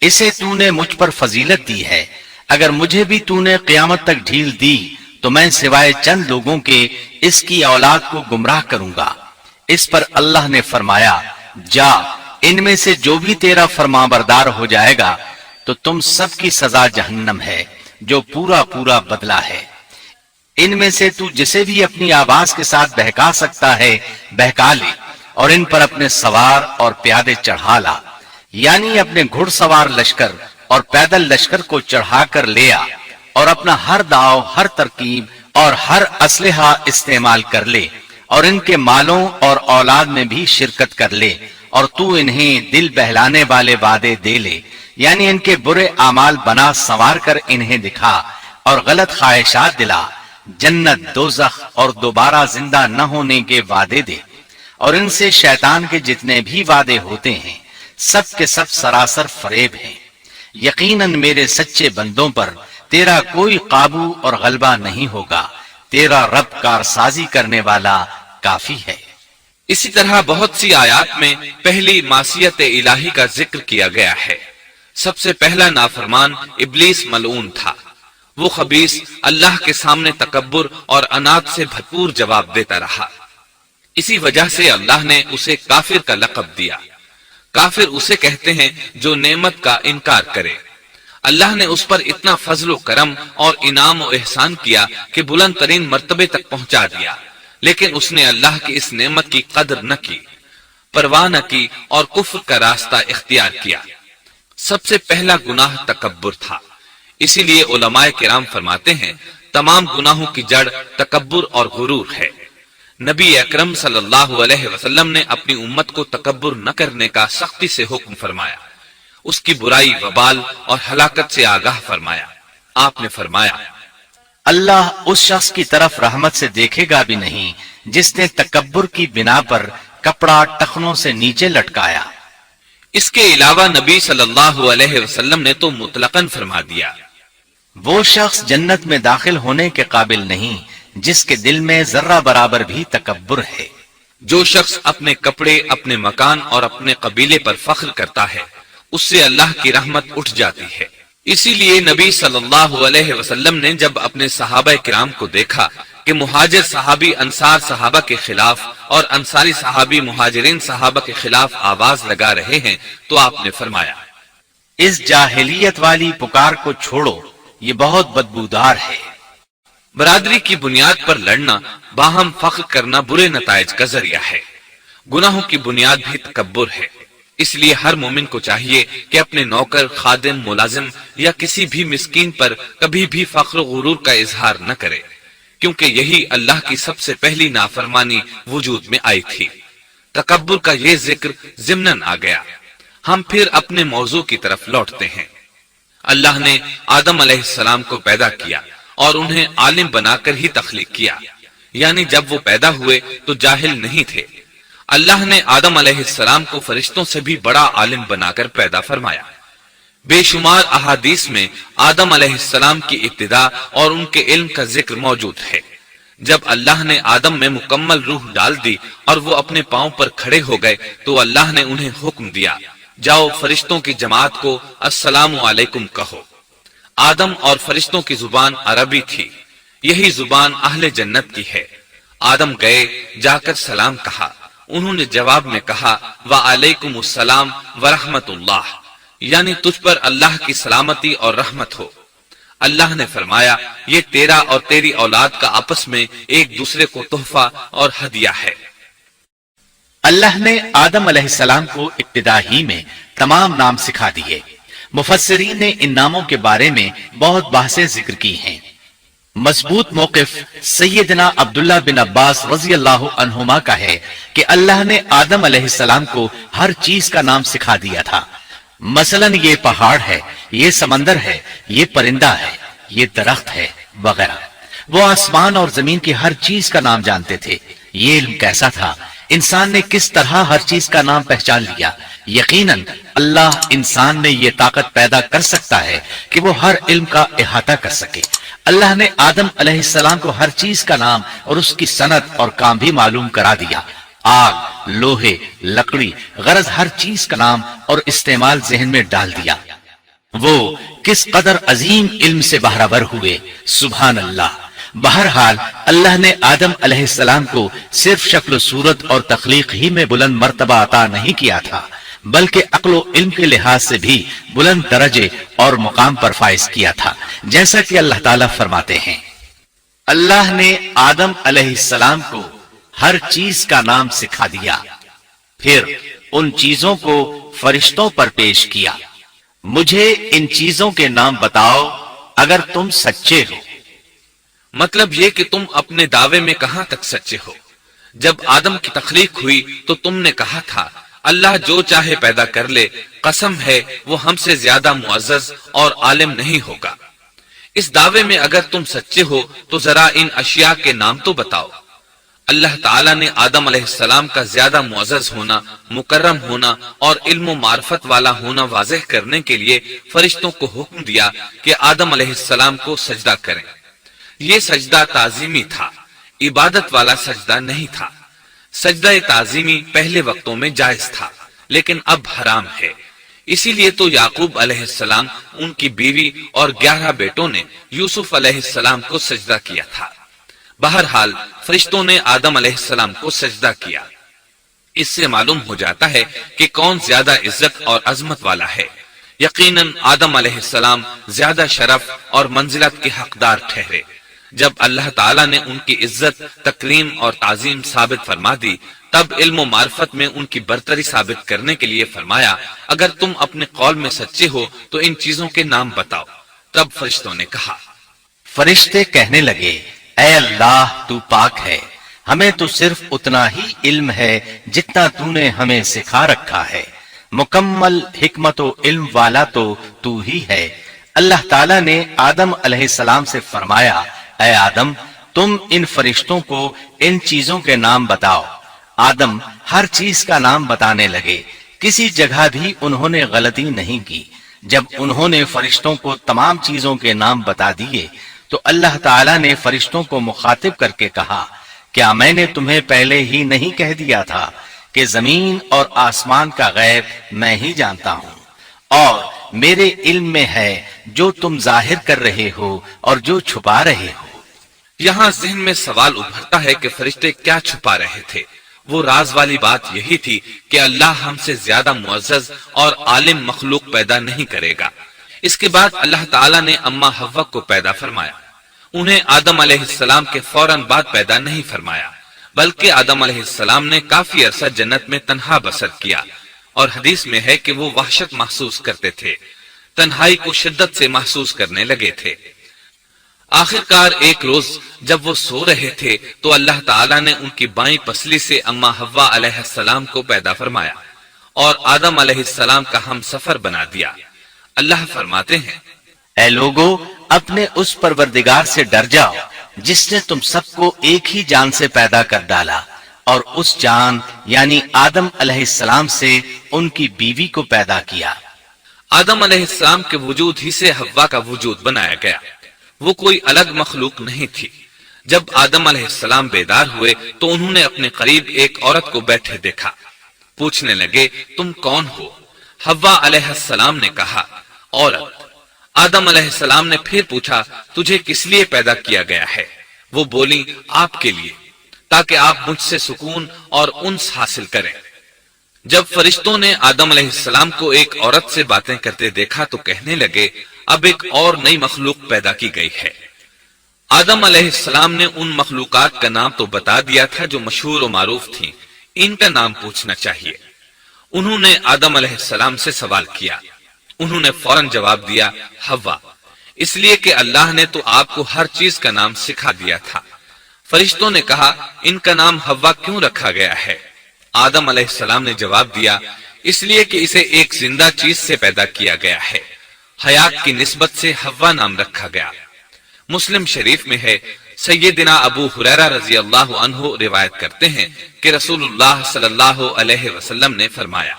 اسے تو نے مجھ پر فضیلت دی ہے، اگر مجھے بھی تو نے قیامت تک ڈھیل دی تو میں سوائے چند لوگوں کے اس کی اولاد کو گمراہ کروں گا۔ اس پر اللہ نے فرمایا، جا، ان میں سے جو بھی تیرا فرمانبردار ہو جائے گا تو تم سب کی سزا جہنم ہے، جو پورا پورا بدلہ ہے۔ ان میں سے تو جسے بھی اپنی آواز کے ساتھ بہکا سکتا ہے بہکا لے، اور ان پر اپنے سوار اور پیادے چڑھا لا، یعنی اپنے گھڑ سوار لشکر اور پیدل لشکر کو چڑھا کر لے آ، اور اپنا ہر داؤ، ہر ترکیب اور ہر اسلحہ استعمال کر لے، اور ان کے مالوں اور اولاد میں بھی شرکت کر لے، اور تو انہیں دل بہلانے والے وعدے دے لے، یعنی ان کے برے اعمال بنا سنوار کر انہیں دکھا، اور غلط خواہشات دلا، جنت، دوزخ اور دوبارہ زندہ نہ ہونے کے وعدے دے، اور ان سے شیطان کے جتنے بھی وعدے ہوتے ہیں سب کے سب سراسر فریب ہیں۔ یقیناً میرے سچے بندوں پر تیرا کوئی قابو اور غلبہ نہیں ہوگا، تیرا رب کارسازی کرنے والا کافی ہے۔ اسی طرح بہت سی آیات میں پہلی معصیت الہی کا ذکر کیا گیا ہے۔ سب سے پہلا نافرمان ابلیس ملعون تھا۔ وہ خبیث اللہ کے سامنے تکبر اور عناد سے بھرپور جواب دیتا رہا۔ اسی وجہ سے اللہ نے اسے کافر کا لقب دیا۔ کافر اسے کہتے ہیں جو نعمت کا انکار کرے۔ اللہ نے اس پر اتنا فضل و کرم اور انعام و احسان کیا کہ بلند ترین مرتبے تک پہنچا دیا، لیکن اس نے اللہ کی اس نعمت کی قدر نہ کی، پرواہ نہ کی اور کفر کا راستہ اختیار کیا۔ سب سے پہلا گناہ تکبر تھا۔ اسی لیے علماء کرام فرماتے ہیں، تمام گناہوں کی جڑ تکبر اور غرور ہے۔ نبی اکرم صلی اللہ علیہ وسلم نے اپنی امت کو تکبر نہ کرنے کا سختی سے حکم فرمایا، اس کی برائی، وبال اور ہلاکت سے آگاہ فرمایا۔ آپ نے فرمایا، اللہ اس شخص کی طرف رحمت سے دیکھے گا بھی نہیں جس نے تکبر کی بنا پر کپڑا ٹخنوں سے نیچے لٹکایا۔ اس کے علاوہ نبی صلی اللہ علیہ وسلم نے تو مطلقاً فرما دیا، وہ شخص جنت میں داخل ہونے کے قابل نہیں جس کے دل میں ذرہ برابر بھی تکبر ہے۔ جو شخص اپنے کپڑے، اپنے مکان اور اپنے قبیلے پر فخر کرتا ہے، اس سے اللہ کی رحمت اٹھ جاتی ہے۔ اسی لیے نبی صلی اللہ علیہ وسلم نے جب اپنے صحابہ کرام کو دیکھا کہ مہاجر صحابی انصار صحابہ کے خلاف اور انصاری صحابی مہاجرین صحابہ کے خلاف آواز لگا رہے ہیں، تو آپ نے فرمایا، اس جاہلیت والی پکار کو چھوڑو، یہ بہت بدبودار ہے۔ برادری کی بنیاد پر لڑنا، باہم فخر کرنا برے نتائج کا ذریعہ ہے۔ گناہوں کی بنیاد بھی تکبر ہے۔ اس لیے ہر مومن کو چاہیے کہ اپنے نوکر، خادم، ملازم یا کسی بھی مسکین پر کبھی بھی فخر و غرور کا اظہار نہ کرے، کیونکہ یہی اللہ کی سب سے پہلی نافرمانی وجود میں آئی تھی۔ تکبر کا یہ ذکر ضمناً آ گیا۔ ہم پھر اپنے موضوع کی طرف لوٹتے ہیں۔ اللہ نے آدم علیہ السلام کو پیدا کیا اور انہیں عالم بنا کر ہی تخلیق کیا، یعنی جب وہ پیدا ہوئے تو جاہل نہیں تھے۔ اللہ نے آدم علیہ السلام کو فرشتوں سے بھی بڑا عالم بنا کر پیدا فرمایا۔ بے شمار احادیث میں آدم علیہ السلام کی ابتدا اور ان کے علم کا ذکر موجود ہے۔ جب اللہ نے آدم میں مکمل روح ڈال دی اور وہ اپنے پاؤں پر کھڑے ہو گئے تو اللہ نے انہیں حکم دیا، جاؤ فرشتوں کی جماعت کو السلام علیکم کہو۔ آدم اور فرشتوں کی زبان عربی تھی، یہی زبان اہل جنت کی ہے۔ آدم گئے، جا کر سلام کہا، انہوں نے جواب میں کہا وعلیکم السلام ورحمت اللہ، یعنی تجھ پر اللہ کی سلامتی اور رحمت ہو۔ اللہ نے فرمایا یہ تیرا اور تیری اولاد کا آپس میں ایک دوسرے کو تحفہ اور ہدیہ ہے۔ اللہ نے آدم علیہ السلام کو ابتدا ہی میں تمام نام سکھا دیے۔ مفسرین نے ان ناموں کے بارے میں بہت بحثیں ذکر کی ہیں۔ مضبوط موقف سیدنا عبداللہ بن عباس رضی اللہ عنہما کا ہے کہ اللہ نے آدم علیہ السلام کو ہر چیز کا نام سکھا دیا تھا۔ مثلا یہ پہاڑ ہے، یہ سمندر ہے، یہ پرندہ ہے، یہ درخت ہے وغیرہ۔ وہ آسمان اور زمین کی ہر چیز کا نام جانتے تھے۔ یہ علم کیسا تھا، انسان نے کس طرح ہر چیز کا نام پہچان لیا۔ یقیناً اللہ انسان میں یہ طاقت پیدا کر سکتا ہے کہ وہ ہر علم کا احاطہ کر سکے۔ اللہ نے آدم علیہ السلام کو ہر چیز کا نام اور اس کی صنعت اور کام بھی معلوم کرا دیا۔ آگ، لوہے، لکڑی، غرض ہر چیز کا نام اور استعمال ذہن میں ڈال دیا۔ وہ کس قدر عظیم علم سے بہرور ہوئے، سبحان اللہ۔ بہرحال اللہ نے آدم علیہ السلام کو صرف شکل و صورت اور تخلیق ہی میں بلند مرتبہ عطا نہیں کیا تھا، بلکہ عقل و علم کے لحاظ سے بھی بلند درجے اور مقام پر فائز کیا تھا، جیسا کہ اللہ تعالیٰ فرماتے ہیں اللہ نے آدم علیہ السلام کو ہر چیز کا نام سکھا دیا، پھر ان چیزوں کو فرشتوں پر پیش کیا۔ مجھے ان چیزوں کے نام بتاؤ اگر تم سچے ہو۔ مطلب یہ کہ تم اپنے دعوے میں کہاں تک سچے ہو؟ جب آدم کی تخلیق ہوئی تو تم نے کہا تھا اللہ جو چاہے پیدا کر لے، قسم ہے وہ ہم سے زیادہ معزز اور عالم نہیں ہوگا۔ اس دعوے میں اگر تم سچے ہو تو ذرا ان اشیاء کے نام تو بتاؤ۔ اللہ تعالیٰ نے آدم علیہ السلام کا زیادہ معزز ہونا، مکرم ہونا اور علم و معرفت والا ہونا واضح کرنے کے لیے فرشتوں کو حکم دیا کہ آدم علیہ السلام کو سجدہ کریں۔ یہ سجدہ تعظیمی تھا، عبادت والا سجدہ نہیں تھا۔ سجدہ تعظیمی پہلے وقتوں میں جائز تھا، لیکن اب حرام ہے۔ اسی لیے تو یعقوب علیہ السلام، ان کی بیوی اور 11 بیٹوں نے یوسف علیہ السلام کو سجدہ کیا تھا۔ بہرحال فرشتوں نے آدم علیہ السلام کو سجدہ کیا۔ اس سے معلوم ہو جاتا ہے کہ کون زیادہ عزت اور عظمت والا ہے۔ یقیناً آدم علیہ السلام زیادہ شرف اور منزلت کے حقدار ٹھہرے۔ جب اللہ تعالیٰ نے ان کی عزت، تکریم اور تعظیم ثابت فرما دی، تب علم و معرفت میں ان کی برتری ثابت کرنے کے لیے فرمایا اگر تم اپنے قول میں سچے ہو تو ان چیزوں کے نام بتاؤ۔ تب فرشتوں نے کہا، فرشتے کہنے لگے اے اللہ تو پاک ہے، ہمیں تو صرف اتنا ہی علم ہے جتنا تو نے ہمیں سکھا رکھا ہے، مکمل حکمت و علم والا تو ہی ہے۔ اللہ تعالیٰ نے آدم علیہ السلام سے فرمایا اے آدم تم ان فرشتوں کو ان چیزوں کے نام بتاؤ۔ آدم ہر چیز کا نام بتانے لگے، کسی جگہ بھی انہوں نے غلطی نہیں کی۔ جب انہوں نے فرشتوں کو تمام چیزوں کے نام بتا دیے تو اللہ تعالیٰ نے فرشتوں کو مخاطب کر کے کہا کیا میں نے تمہیں پہلے ہی نہیں کہہ دیا تھا کہ زمین اور آسمان کا غیب میں ہی جانتا ہوں، اور میرے علم میں ہے جو تم ظاہر کر رہے ہو اور جو چھپا رہے ہو۔ یہاں ذہن میں سوال ابھرتا ہے کہ فرشتے کیا چھپا رہے تھے؟ وہ راز والی بات یہی تھی کہ اللہ ہم سے زیادہ معزز اور عالم مخلوق پیدا نہیں کرے گا۔ اس کے بعد اللہ تعالیٰ نے اما حوا کو پیدا فرمایا۔ انہیں آدم علیہ السلام کے فوراً بعد پیدا نہیں فرمایا، بلکہ آدم علیہ السلام نے کافی عرصہ جنت میں تنہا بسر کیا، اور حدیث میں ہے کہ وہ وحشت محسوس کرتے تھے، تنہائی کو شدت سے محسوس کرنے لگے تھے۔ آخرکار ایک روز جب وہ سو رہے تھے تو اللہ تعالیٰ نے ان کی بائیں پسلی سے اما حوا علیہ السلام کو پیدا فرمایا اور آدم علیہ السلام کا ہم سفر بنا دیا۔ اللہ فرماتے ہیں اے لوگو اپنے اس پروردگار سے ڈر جاؤ جس نے تم سب کو ایک ہی جان سے پیدا کر ڈالا اور اس جان یعنی آدم علیہ السلام سے ان کی بیوی کو پیدا کیا۔ آدم علیہ السلام کے وجود ہی سے حوا کا وجود بنایا گیا، وہ کوئی الگ مخلوق نہیں تھی۔ جب آدم علیہ السلام بیدار ہوئے تو انہوں نے اپنے قریب ایک عورت کو بیٹھے دیکھا، پوچھنے لگے تم کون ہو؟ حوا علیہ السلام نے کہا عورت۔ آدم علیہ السلام نے پھر پوچھا تجھے کس لیے پیدا کیا گیا ہے؟ وہ بولی آپ کے لیے، تاکہ آپ مجھ سے سکون اور انس حاصل کریں۔ جب فرشتوں نے آدم علیہ السلام کو ایک عورت سے باتیں کرتے دیکھا تو کہنے لگے اب ایک اور نئی مخلوق پیدا کی گئی ہے۔ آدم علیہ السلام نے ان مخلوقات کا نام تو بتا دیا تھا جو مشہور و معروف تھیں، ان کا نام پوچھنا چاہیے۔ انہوں نے آدم علیہ السلام سے سوال کیا، انہوں نے فوراً جواب دیا حوا، اس لیے کہ اللہ نے تو آپ کو ہر چیز کا نام سکھا دیا تھا۔ فرشتوں نے کہا ان کا نام حوا کیوں رکھا گیا ہے؟ آدم علیہ السلام نے جواب دیا اس لیے کہ اسے ایک زندہ چیز سے پیدا کیا گیا ہے، حیات کی نسبت سے حوا نام رکھا گیا۔ مسلم شریف میں ہے، سیدنا ابو ہریرہ رضی اللہ عنہ روایت کرتے ہیں کہ رسول اللہ صلی اللہ علیہ وسلم نے فرمایا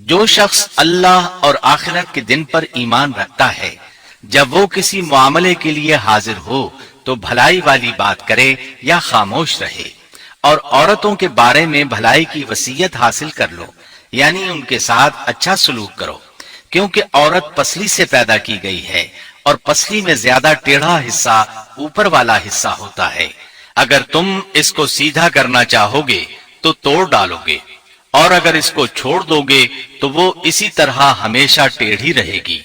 جو شخص اللہ اور آخرت کے دن پر ایمان رکھتا ہے، جب وہ کسی معاملے کے لیے حاضر ہو تو بھلائی والی بات کرے یا خاموش رہے، اور عورتوں کے بارے میں بھلائی کی وصیت حاصل کر لو، یعنی ان کے ساتھ اچھا سلوک کرو، کیونکہ عورت پسلی سے پیدا کی گئی ہے اور پسلی میں زیادہ ٹیڑھا حصہ اوپر والا حصہ ہوتا ہے۔ اگر تم اس کو سیدھا کرنا چاہو گے تو توڑ ڈالو گے، اور اگر اس کو چھوڑ دو گے تو وہ اسی طرح ہمیشہ ٹیڑھی رہے گی۔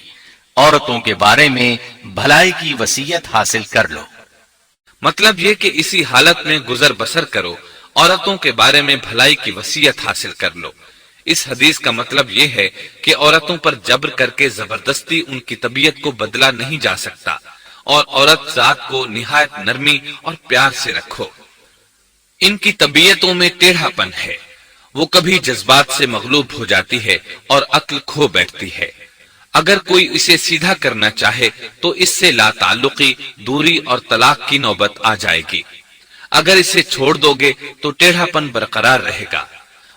عورتوں کے بارے میں بھلائی کی وصیت حاصل کر لو۔ مطلب یہ کہ اسی حالت میں گزر بسر کرو، عورتوں کے بارے میں بھلائی کی وصیت حاصل کر لو۔ اس حدیث کا مطلب یہ ہے کہ عورتوں پر جبر کر کے زبردستی ان کی طبیعت کو بدلا نہیں جا سکتا، اور عورت ذات کو نہایت نرمی اور پیار سے رکھو۔ ان کی طبیعتوں میں ٹیڑھا پن ہے، وہ کبھی جذبات سے مغلوب ہو جاتی ہے اور عقل کھو بیٹھتی ہے۔ اگر کوئی اسے سیدھا کرنا چاہے تو اس سے لا تعلقی، دوری اور طلاق کی نوبت آ جائے گی۔ اگر اسے چھوڑ دو گے تو ٹیڑھا پن برقرار رہے گا۔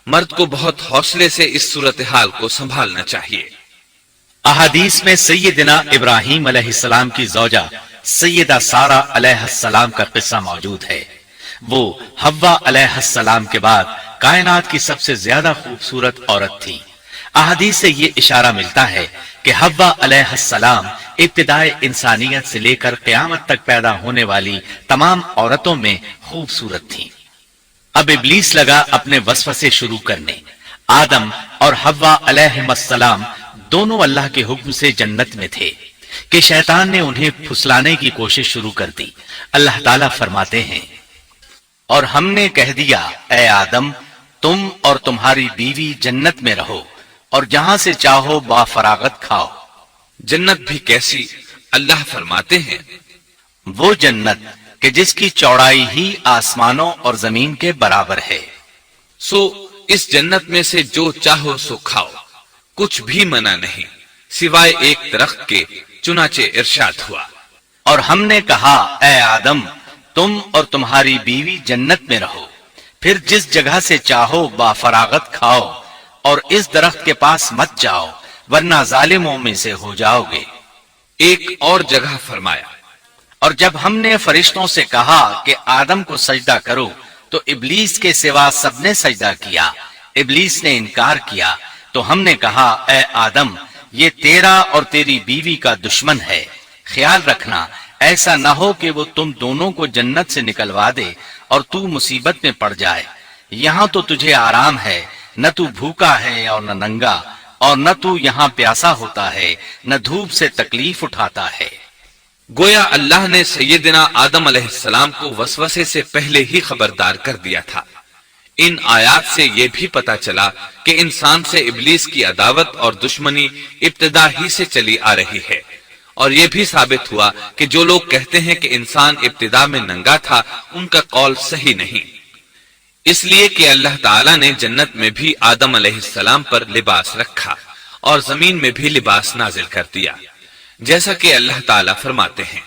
مرد کو بہت حوصلے سے اس صورتحال کو سنبھالنا چاہیے۔ احادیث میں سیدنا ابراہیم علیہ السلام کی زوجہ سیدہ سارہ علیہ السلام کا قصہ موجود ہے۔ وہ حوا علیہ السلام کے بعد کائنات کی سب سے زیادہ خوبصورت عورت تھی۔ احادیث سے یہ اشارہ ملتا ہے کہ حوا علیہ السلام ابتدائے انسانیت سے لے کر قیامت تک پیدا ہونے والی تمام عورتوں میں خوبصورت تھیں۔ اب ابلیس لگا اپنے وسوسے شروع کرنے۔ آدم اور حوا علیہ السلام دونوں اللہ کے حکم سے جنت میں تھے کہ شیطان نے انہیں پھسلانے کی کوشش شروع کر دی۔ اللہ تعالیٰ فرماتے ہیں اور ہم نے کہہ دیا اے آدم تم اور تمہاری بیوی جنت میں رہو اور جہاں سے چاہو با فراغت کھاؤ۔ جنت بھی کیسی؟ اللہ فرماتے ہیں وہ جنت کہ جس کی چوڑائی ہی آسمانوں اور زمین کے برابر ہے۔ سو اس جنت میں سے جو چاہو سو کھاؤ، کچھ بھی منع نہیں سوائے ایک درخت کے، چنانچہ ارشاد ہوا اور ہم نے کہا اے آدم تم اور تمہاری بیوی جنت میں رہو، پھر جس جگہ سے چاہو با فراغت کھاؤ، اور اس درخت کے پاس مت جاؤ ورنہ ظالموں میں سے ہو جاؤ گے۔ ایک اور جگہ فرمایا اور جب ہم نے فرشتوں سے کہا کہ آدم کو سجدہ کرو تو ابلیس کے سوا سب نے سجدہ کیا۔ ابلیس نے انکار کیا تو ہم نے کہا اے آدم یہ تیرا اور تیری بیوی کا دشمن ہے، خیال رکھنا ایسا نہ ہو کہ وہ تم دونوں کو جنت سے نکلوا دے اور تو مصیبت میں پڑ جائے۔ یہاں تو تجھے آرام ہے، نہ تو بھوکا ہے اور نہ ننگا، اور نہ تو یہاں پیاسا ہوتا ہے، نہ دھوپ سے تکلیف اٹھاتا ہے۔ گویا اللہ نے سیدنا آدم علیہ السلام کو وسوسے سے پہلے ہی خبردار کر دیا تھا۔ ان آیات سے یہ بھی پتا چلا کہ انسان سے ابلیس کی عداوت اور دشمنی ابتدا ہی سے چلی آ رہی ہے، اور یہ بھی ثابت ہوا کہ جو لوگ کہتے ہیں کہ انسان ابتدا میں ننگا تھا ان کا قول صحیح نہیں، اس لیے کہ اللہ تعالیٰ نے جنت میں بھی آدم علیہ السلام پر لباس رکھا اور زمین میں بھی لباس نازل کر دیا۔ जैसा कि अल्लाह ताला फरमाते हैं,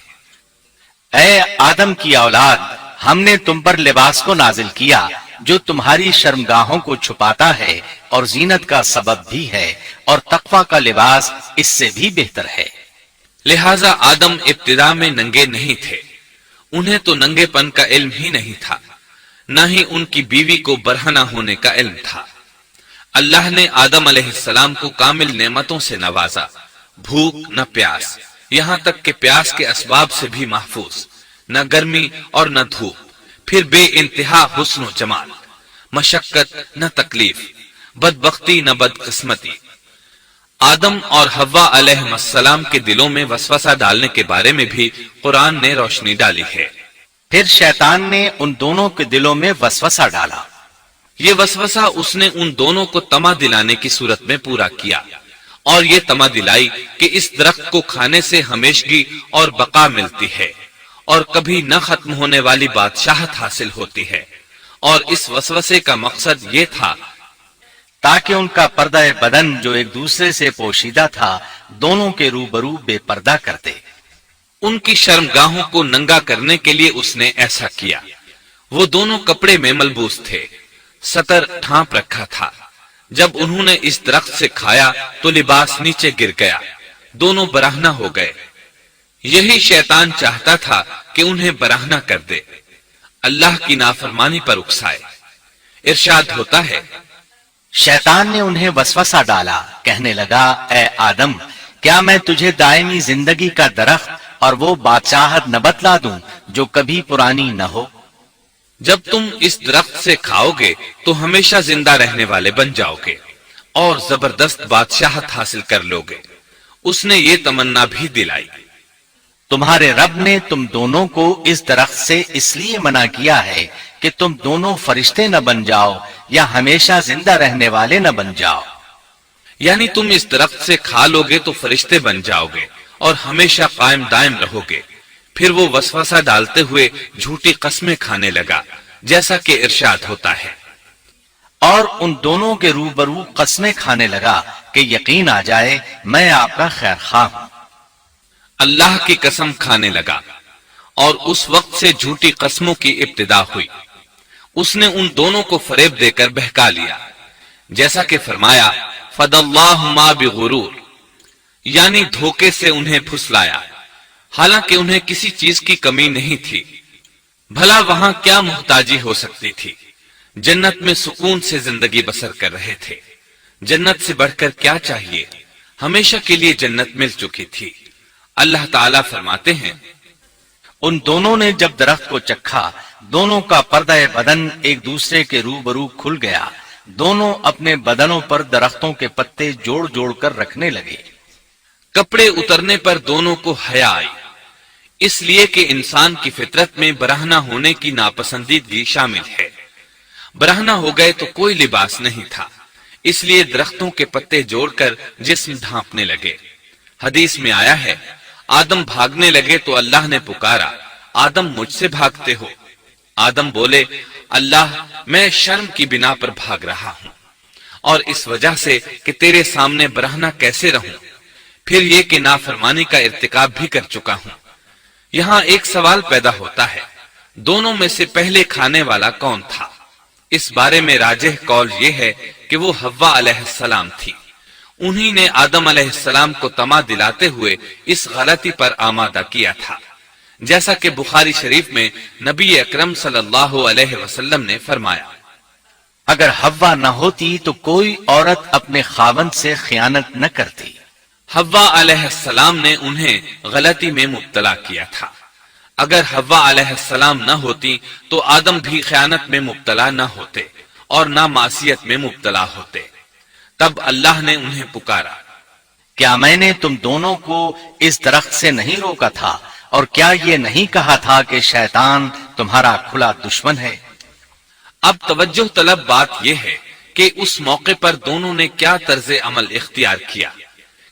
ए आदम की औलाद, हमने तुम पर लिबास को नाजिल किया जो तुम्हारी शर्मगाहों को छुपाता है और जीनत का सबब भी है, और तकवा का लिबास इससे भी बेहतर है। लिहाजा आदम इब्तिदा में नंगे नहीं थे। उन्हें तो नंगेपन का इल्म ही नहीं था, न ही उनकी बीवी को बरहना होने का इल्म था। अल्लाह ने आदम अलैहिस्सलाम को कामिल नेमतों से नवाजा, भूख न प्यास, यहाँ तक कि प्यास के असबाब से भी महफूज, न गर्मी और न धूप, फिर बे इंतहा हुस्न व जमाल, मशक्कत न तकलीफ, बदबख्ती न बदकिस्मती। आदम और हव्वा अलैहिस्सलाम के दिलों में वसवसा डालने के बारे में भी कुरान ने रोशनी डाली है। फिर शैतान ने उन दोनों के दिलों में वसवसा डाला। ये वसवसा उसने उन दोनों को तमा दिलाने की सूरत में पूरा किया, और ये तमा दिलाई कि इस दरख्त को खाने से हमेशगी और बका मिलती है और कभी न खत्म होने वाली बादशाहत हासिल होती है। और इस वसवसे का मकसद ये था ताकि उनका पर्दा बदन जो एक दूसरे से पोशीदा था, दोनों के रूबरू बेपर्दा कर दे। उनकी शर्मगाहों को नंगा करने के लिए उसने ऐसा किया। वो दोनों कपड़े में मलबूस थे, सतर ढांप रखा था। जब उन्होंने इस दरख्त से खाया तो लिबास नीचे गिर गया, दोनों बराहना हो गए। यही शैतान चाहता था कि उन्हें बराहना कर दे, अल्लाह की नाफरमानी पर उकसाए। इरशाद होता है, शैतान ने उन्हें वसवसा डाला, कहने लगा, ए आदम, क्या मैं तुझे दायमी जिंदगी का दरख्त और वो बादशाहत न बतला दूं जो कभी पुरानी न हो? जब तुम इस दरख्त से खाओगे तो हमेशा जिंदा रहने वाले बन जाओगे और जबरदस्त बादशाहत हासिल कर लोगे। उसने ये तमन्ना भी दिलाई। तुम्हारे रब ने तुम दोनों को इस दरख्त से इसलिए मना किया है कि तुम दोनों फरिश्ते न बन जाओ या हमेशा जिंदा रहने वाले न बन जाओ। यानी तुम इस दरख्त से खा लोगे तो फरिश्ते बन जाओगे और हमेशा कायम दायम रहोगे। फिर वो वसवसा डालते हुए झूठी कस्में खाने लगा, जैसा कि इरशाद होता है, और उन दोनों के रूबरू कस्में खाने लगा कि यकीन आ जाए मैं आपका खैर खा हूं। अल्लाह की कसम खाने लगा और उस वक्त से झूठी कस्मों की इब्तिदा हुई। उसने उन दोनों को फरेब देकर बहका लिया, जैसा कि फरमाया, फदल्लाहु मा बिगुरूर, यानी धोखे से उन्हें फुसलाया, हालांकि उन्हें किसी चीज की कमी नहीं थी। भला वहां क्या मुहताजी हो सकती थी? जन्नत में सुकून से जिंदगी बसर कर रहे थे। जन्नत से बढ़कर क्या चाहिए? हमेशा के लिए जन्नत मिल चुकी थी। अल्लाह ताला फरमाते हैं, उन दोनों ने जब दरख्त को चखा, दोनों का पर्दा बदन एक दूसरे के रूबरू खुल गया। दोनों अपने बदनों पर दरख्तों के पत्ते जोड़ जोड़ कर रखने लगे। कपड़े उतरने पर दोनों को हया आई, इसलिए कि इंसान की फितरत में बराहना होने की नापसंदीदगी शामिल है। बराहना हो गए तो कोई लिबास नहीं था, इसलिए दरख्तों के पत्ते जोड़कर जिस्म ढांपने लगे। हदीस में आया है, आदम भागने लगे तो अल्लाह ने पुकारा, आदम मुझसे भागते हो? आदम बोले, अल्लाह, मैं शर्म की बिना पर भाग रहा हूं और इस वजह से कि तेरे सामने बराहना कैसे रहूं, फिर ये कि नाफरमानी का इर्तिकाब भी कर चुका हूं। यहां एक सवाल पैदा होता है, दोनों में से पहले खाने वाला कौन था? इस बारे में राजिह कौल ये है कि वो हव्वा अलैहिस्सलाम थी। उन्हीं ने आदम अलैहिस्सलाम को तमा दिलाते हुए इस गलती पर आमादा किया था, जैसा कि बुखारी शरीफ में नबी अकरम सल्लल्लाहु अलैहि वसल्लम ने फरमाया, अगर हव्वा न होती तो कोई औरत अपने खावंद से खियानत न करती। हव्वा अलैहिस्सलाम ने उन्हें गलती में मुब्तला किया था। अगर हव्वा अलैहिस्सलाम न होती तो आदम भी खयानत में मुब्तला न होते और ना मासियत में मुब्तला होते। तब अल्लाह ने उन्हें पुकारा, क्या मैंने तुम दोनों को इस दरख्त से नहीं रोका था? और क्या ये नहीं कहा था कि शैतान तुम्हारा खुला दुश्मन है? अब तवज्जो तलब बात यह है कि उस मौके पर दोनों ने क्या तर्ज अमल इख्तियार किया।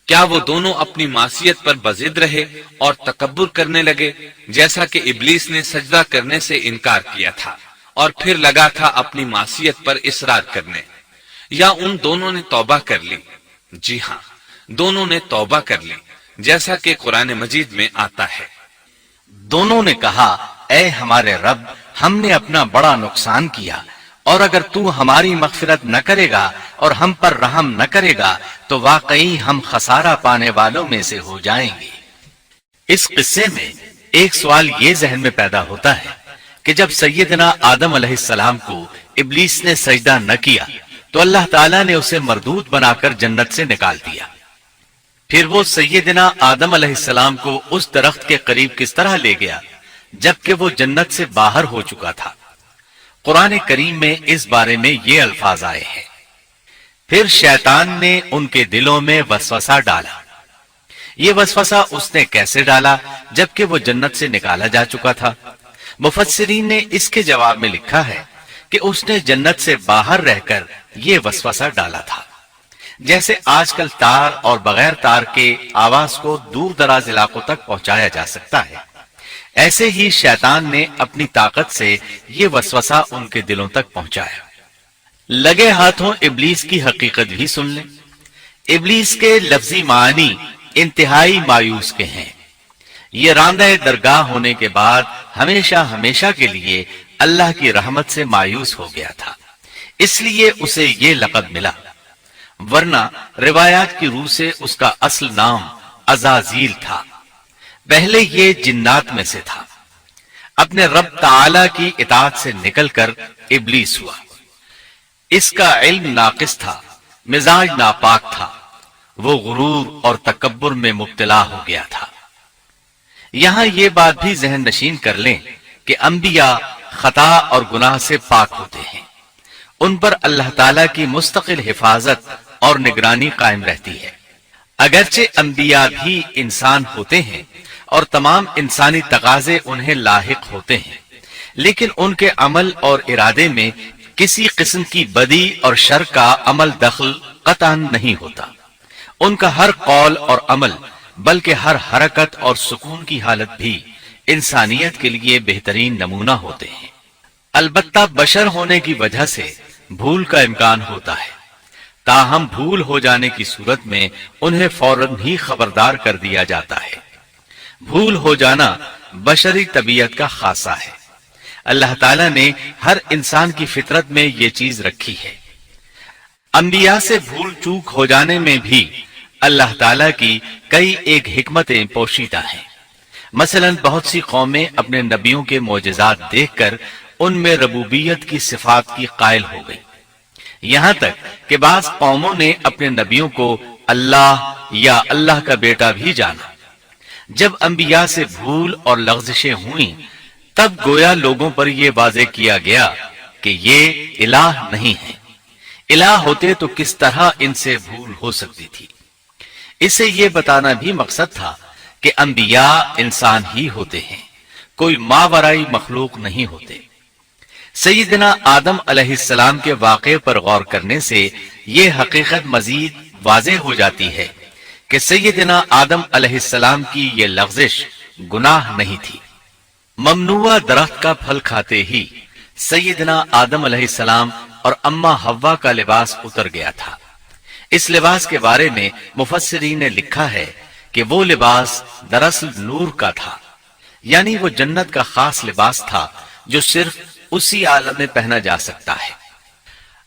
क्या वो दोनों अपनी मासियत पर बजिद रहे और तकब्बुर करने लगे, जैसा कि इब्लीस ने सजदा करने से इनकार किया था और फिर लगा था अपनी मासियत पर इसरार करने, या उन दोनों ने तौबा कर ली? जी हां, दोनों ने तौबा कर ली, जैसा कि कुरान मजीद में आता है। दोनों ने कहा, ऐ हमारे रब, हमने अपना बड़ा नुकसान किया, और अगर तू हमारी मगफिरत न करेगा और हम पर रहम न करेगा तो वाकई हम खसारा पाने वालों में से हो जाएंगे। इस किस्से में एक सवाल ये जहन में पैदा होता है कि जब सैयदना आदम अलैहिस्सलाम को इब्लीस ने सजदा न किया तो अल्लाह ताला ने उसे मरदूद बनाकर जन्नत से निकाल दिया। फिर वो सैयदना आदम अलैहिस्सलाम को उस दरख्त के करीब किस तरह ले गया जबकि वो जन्नत से बाहर हो चुका था। कुरान करीम में इस बारे में ये अल्फाज आए हैं, फिर शैतान ने उनके दिलों में वसवसा डाला। ये वसवसा उसने कैसे डाला जबकि वो जन्नत से निकाला जा चुका था? मुफस्सिरीन ने इसके जवाब में लिखा है कि उसने जन्नत से बाहर रहकर ये वसवसा डाला था। जैसे आजकल तार और बगैर तार के आवाज को दूर दराज इलाकों तक पहुंचाया जा सकता है, ऐसे ही शैतान ने अपनी ताकत से ये वसवसा उनके दिलों तक पहुंचाया। लगे हाथों इब्लीस की हकीकत भी सुन लें। इब्लीस के लफ्जी मानी इंतहाई मायूस के हैं। ये रांदा दरगाह होने के बाद हमेशा हमेशा के लिए अल्लाह की रहमत से मायूस हो गया था, इसलिए उसे ये लक़ब मिला, वरना रिवायात की रूह से उसका असल नाम अज़ाज़ील था। पहले ये जिन्नात में से था। अपने रब ताला की इताअत से निकलकर इब्लीस हुआ। इसका इल्म नाकिस था, मिजाज नापाक था, वो गुरूर और तकब्बुर में मुब्तला हो गया था। यहां ये बात भी जहन नशीन कर लें कि अंबिया खता और गुनाह से पाक होते हैं। उन पर अल्लाह ताला की मुस्तकिल हिफाजत और निगरानी कायम रहती है। अगरचे अंबिया भी इंसान होते हैं और तमाम इंसानी तकाजे उन्हें लाहिक होते हैं, लेकिन उनके अमल और इरादे में किसी किस्म की बदी और शर का अमल दखल कतन नहीं होता। उनका हर कौल और अमल, बल्कि हर हरकत और सुकून की हालत भी इंसानियत के लिए बेहतरीन नमूना होते हैं। अलबत्ता बशर होने की वजह से भूल का इम्कान होता है, ताहम भूल हो जाने की सूरत में उन्हें फौरन ही खबरदार कर दिया जाता है। भूल हो जाना बशरी तबीयत का खासा है। अल्लाह ताला ने हर इंसान की फितरत में ये चीज रखी है। अंबिया से भूल चूक हो जाने में भी अल्लाह ताला की कई एक हिकमतें पोशीदा हैं। मसलन बहुत सी कौमें अपने नबियों के मोजज़ात देखकर उनमें रबूबियत की सिफात की कायल हो गई। यहां तक कि बाज कौमों ने अपने नबियों को अल्लाह या अल्लाह का बेटा भी जाना। जब अंबिया से भूल और लग़ज़िशें हुई तब गोया लोगों पर यह वाज़ेह किया गया कि ये इलाह नहीं है। इलाह होते तो किस तरह इनसे भूल हो सकती थी। इससे यह बताना भी मकसद था कि अंबिया इंसान ही होते हैं, कोई मावराई मखलूक नहीं होते। सैयदना आदम अलैहिस्सलाम के वाक़े पर गौर करने से यह हकीकत मजीद वाज़ेह हो जाती है कि सैयदना आदम अलैहिस्सलाम की ये लग़ज़िश गुनाह नहीं थी। ममनुआ दरख्त का फल खाते ही सैयदना आदम अलैहिस्सलाम और अम्मा हव्वा का लिबास उतर गया था। इस लिबास के बारे में मुफस्सिरीन ने लिखा है कि वो लिबास दरअसल नूर का था, यानी वो जन्नत का खास लिबास था जो सिर्फ उसी आलम में पहना जा सकता है।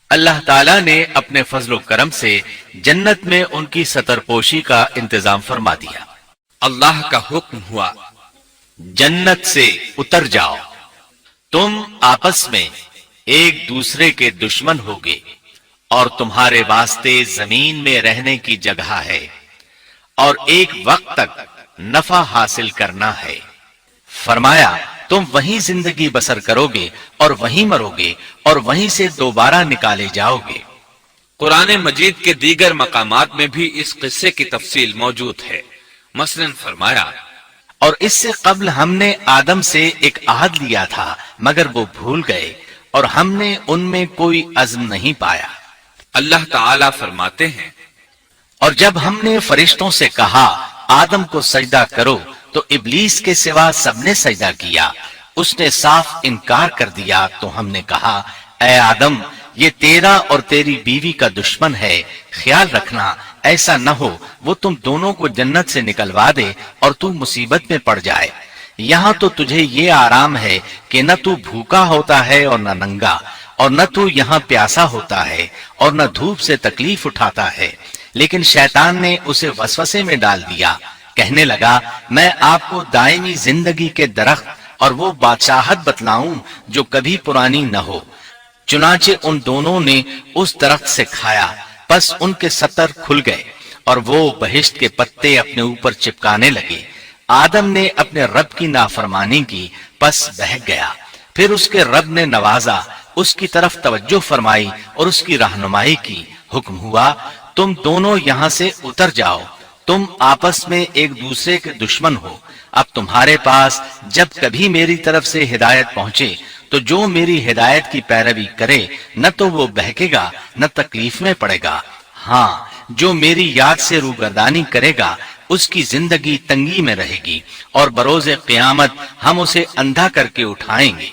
अल्लाह ताला ने अपने फजलो करम से जन्नत में उनकी सतरपोशी का इंतजाम फरमा दिया। अल्लाह का हुक्म हुआ, जन्नत से उतर जाओ, तुम आपस में एक दूसरे के दुश्मन होगे और तुम्हारे वास्ते जमीन में रहने की जगह है और एक वक्त तक नफा हासिल करना है। फरमाया, तुम वहीं जिंदगी बसर करोगे और वहीं मरोगे और वहीं से दोबारा निकाले जाओगे। कुरान मजीद के दीगर मकामात में भी इस किस्से की तफसील मौजूद है। मसलन फरमाया, और इससे कब्ल हमने आदम से एक आहद लिया था मगर वो भूल गए और हमने उनमें कोई अज़्म नहीं पाया। अल्लाह ताला फरमाते हैं, और जब हमने फरिश्तों से कहा आदम को सजदा करो तो इब्लीस के सिवा सबने सजदा किया, उसने साफ इनकार कर दिया। तो हमने कहा, ऐ आदम, ये तेरा और तेरी बीवी का दुश्मन है, ख्याल रखना ऐसा न हो वो तुम दोनों को जन्नत से निकलवा दे और तू मुसीबत में पड़ जाए। यहाँ तो तुझे ये आराम है कि न तू भूखा होता है और न नंगा, और न तू यहाँ प्यासा होता है और न धूप से तकलीफ उठाता है। लेकिन शैतान ने उसे वसवसे में डाल दिया, कहने लगा मैं आपको दायमी जिंदगी के दरख्त और वो बादशाहत बतलाऊं जो कभी पुरानी न हो। चुनाचे उन दोनों ने उस दरख्त से खाया, बस उनके सतर खुल गए और वो बहिश्त के पत्ते अपने ऊपर चिपकाने लगे। आदम ने अपने रब की नाफरमानी की, बस बहक गया। फिर उसके रब ने नवाजा, उसकी तरफ तवज्जो फरमाई और उसकी रहनुमाई की। हुक्म हुआ तुम दोनों यहाँ से उतर जाओ, तुम आपस में एक दूसरे के दुश्मन हो। अब तुम्हारे पास जब कभी मेरी तरफ से हिदायत पहुंचे तो जो मेरी हिदायत की पैरवी करे न तो वो बहकेगा न तकलीफ में पड़ेगा। हाँ, जो मेरी याद से रूगर्दानी करेगा उसकी जिंदगी तंगी में रहेगी और बरोज़े क़यामत हम उसे अंधा करके उठाएंगे।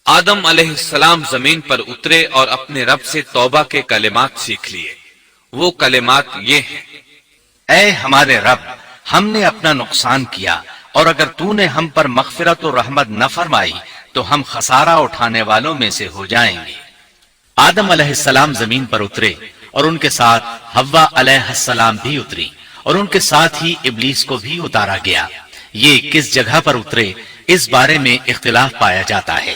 आदम अलैहिस्सलाम जमीन पर उतरे और अपने रब से तौबा के कलिमात सीख लिए। वो कलिमात ये हैं, ऐ हमारे रब, हमने अपना नुकसान किया और अगर तूने हम पर मग़फ़िरत और रहमत न फरमाई तो हम खसारा उठाने वालों में से हो जाएंगे। आदम अलैहिस्सलाम जमीन पर उतरे और उनके साथ हव्वा अलैहिस्सलाम भी उतरी और उनके साथ ही इब्लीस को भी उतारा गया। ये किस जगह पर उतरे इस बारे में इख्तिलाफ पाया जाता है,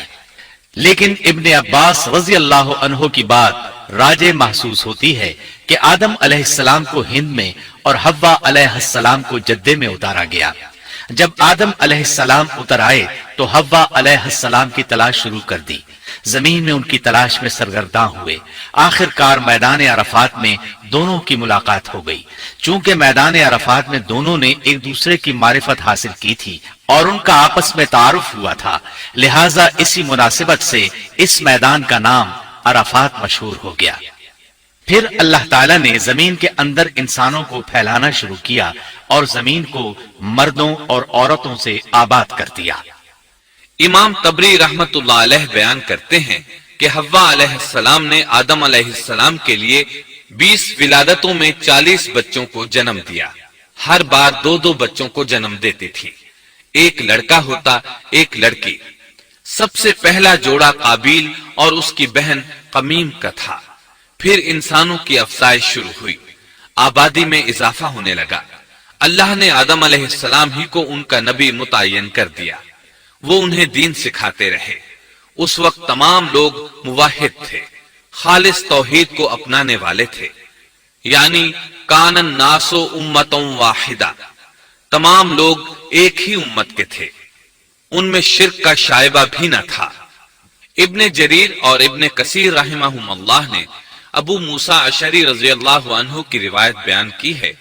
लेकिन इब्ने अब्बास रज़ी अल्लाह अन्हु की बात राजे महसूस होती है कि आदम अलैहिस्सलाम को हिंद में और हव्वा अलैहिस्सलाम को जद्दे में उतारा गया। जब आदम अलैहिस्सलाम उतर आए तो हव्वा अलैहिस्सलाम की तलाश शुरू कर दी। जमीन में उनकी तलाश में सरगर्दां हुए। आखिरकार मैदान अरफात में दोनों की मुलाकात हो गई। चूंकि मैदान अरफात में दोनों ने एक दूसरे की मारिफत हासिल की थी और उनका आपस में तारुफ हुआ था, लिहाजा इसी मुनासिबत से इस मैदान का नाम अरफात मशहूर हो गया। फिर अल्लाह ताला ने जमीन के अंदर इंसानों को फैलाना शुरू किया और जमीन को मर्दों और औरतों से आबाद कर दिया। इमाम तबरी रहमतुल्लाह अलैह बयान करते हैं कि हव्वा अलैहिस्सलाम ने आदम अलैहिस्सलाम के लिए 20 विलादतों में 40 बच्चों को जन्म दिया। हर बार 2-2 बच्चों को जन्म देती थी, एक लड़का होता एक लड़की। सबसे पहला जोड़ा काबिल और उसकी बहन कमीम का था। फिर इंसानों की अफजाइश शुरू हुई, आबादी में इजाफा होने लगा। अल्लाह ने आदम अलैहिस्सलाम ही को उनका नबी मुतय्यन कर दिया। वो उन्हें दीन सिखाते रहे। उस वक्त तमाम लोग मुवाहिद थे, खालिस तौहीद को अपनाने वाले थे, यानी कानन नासो उम्मतों वाहिदा, तमाम लोग एक ही उम्मत के थे। उनमें शिर्क का शायबा भी न था। इब्ने जरीर और इब्ने कसीर रहमहुमुल्लाह ने अबू मूसा अशरी रज़ियल्लाहु अन्हु की रिवायत बयान की है,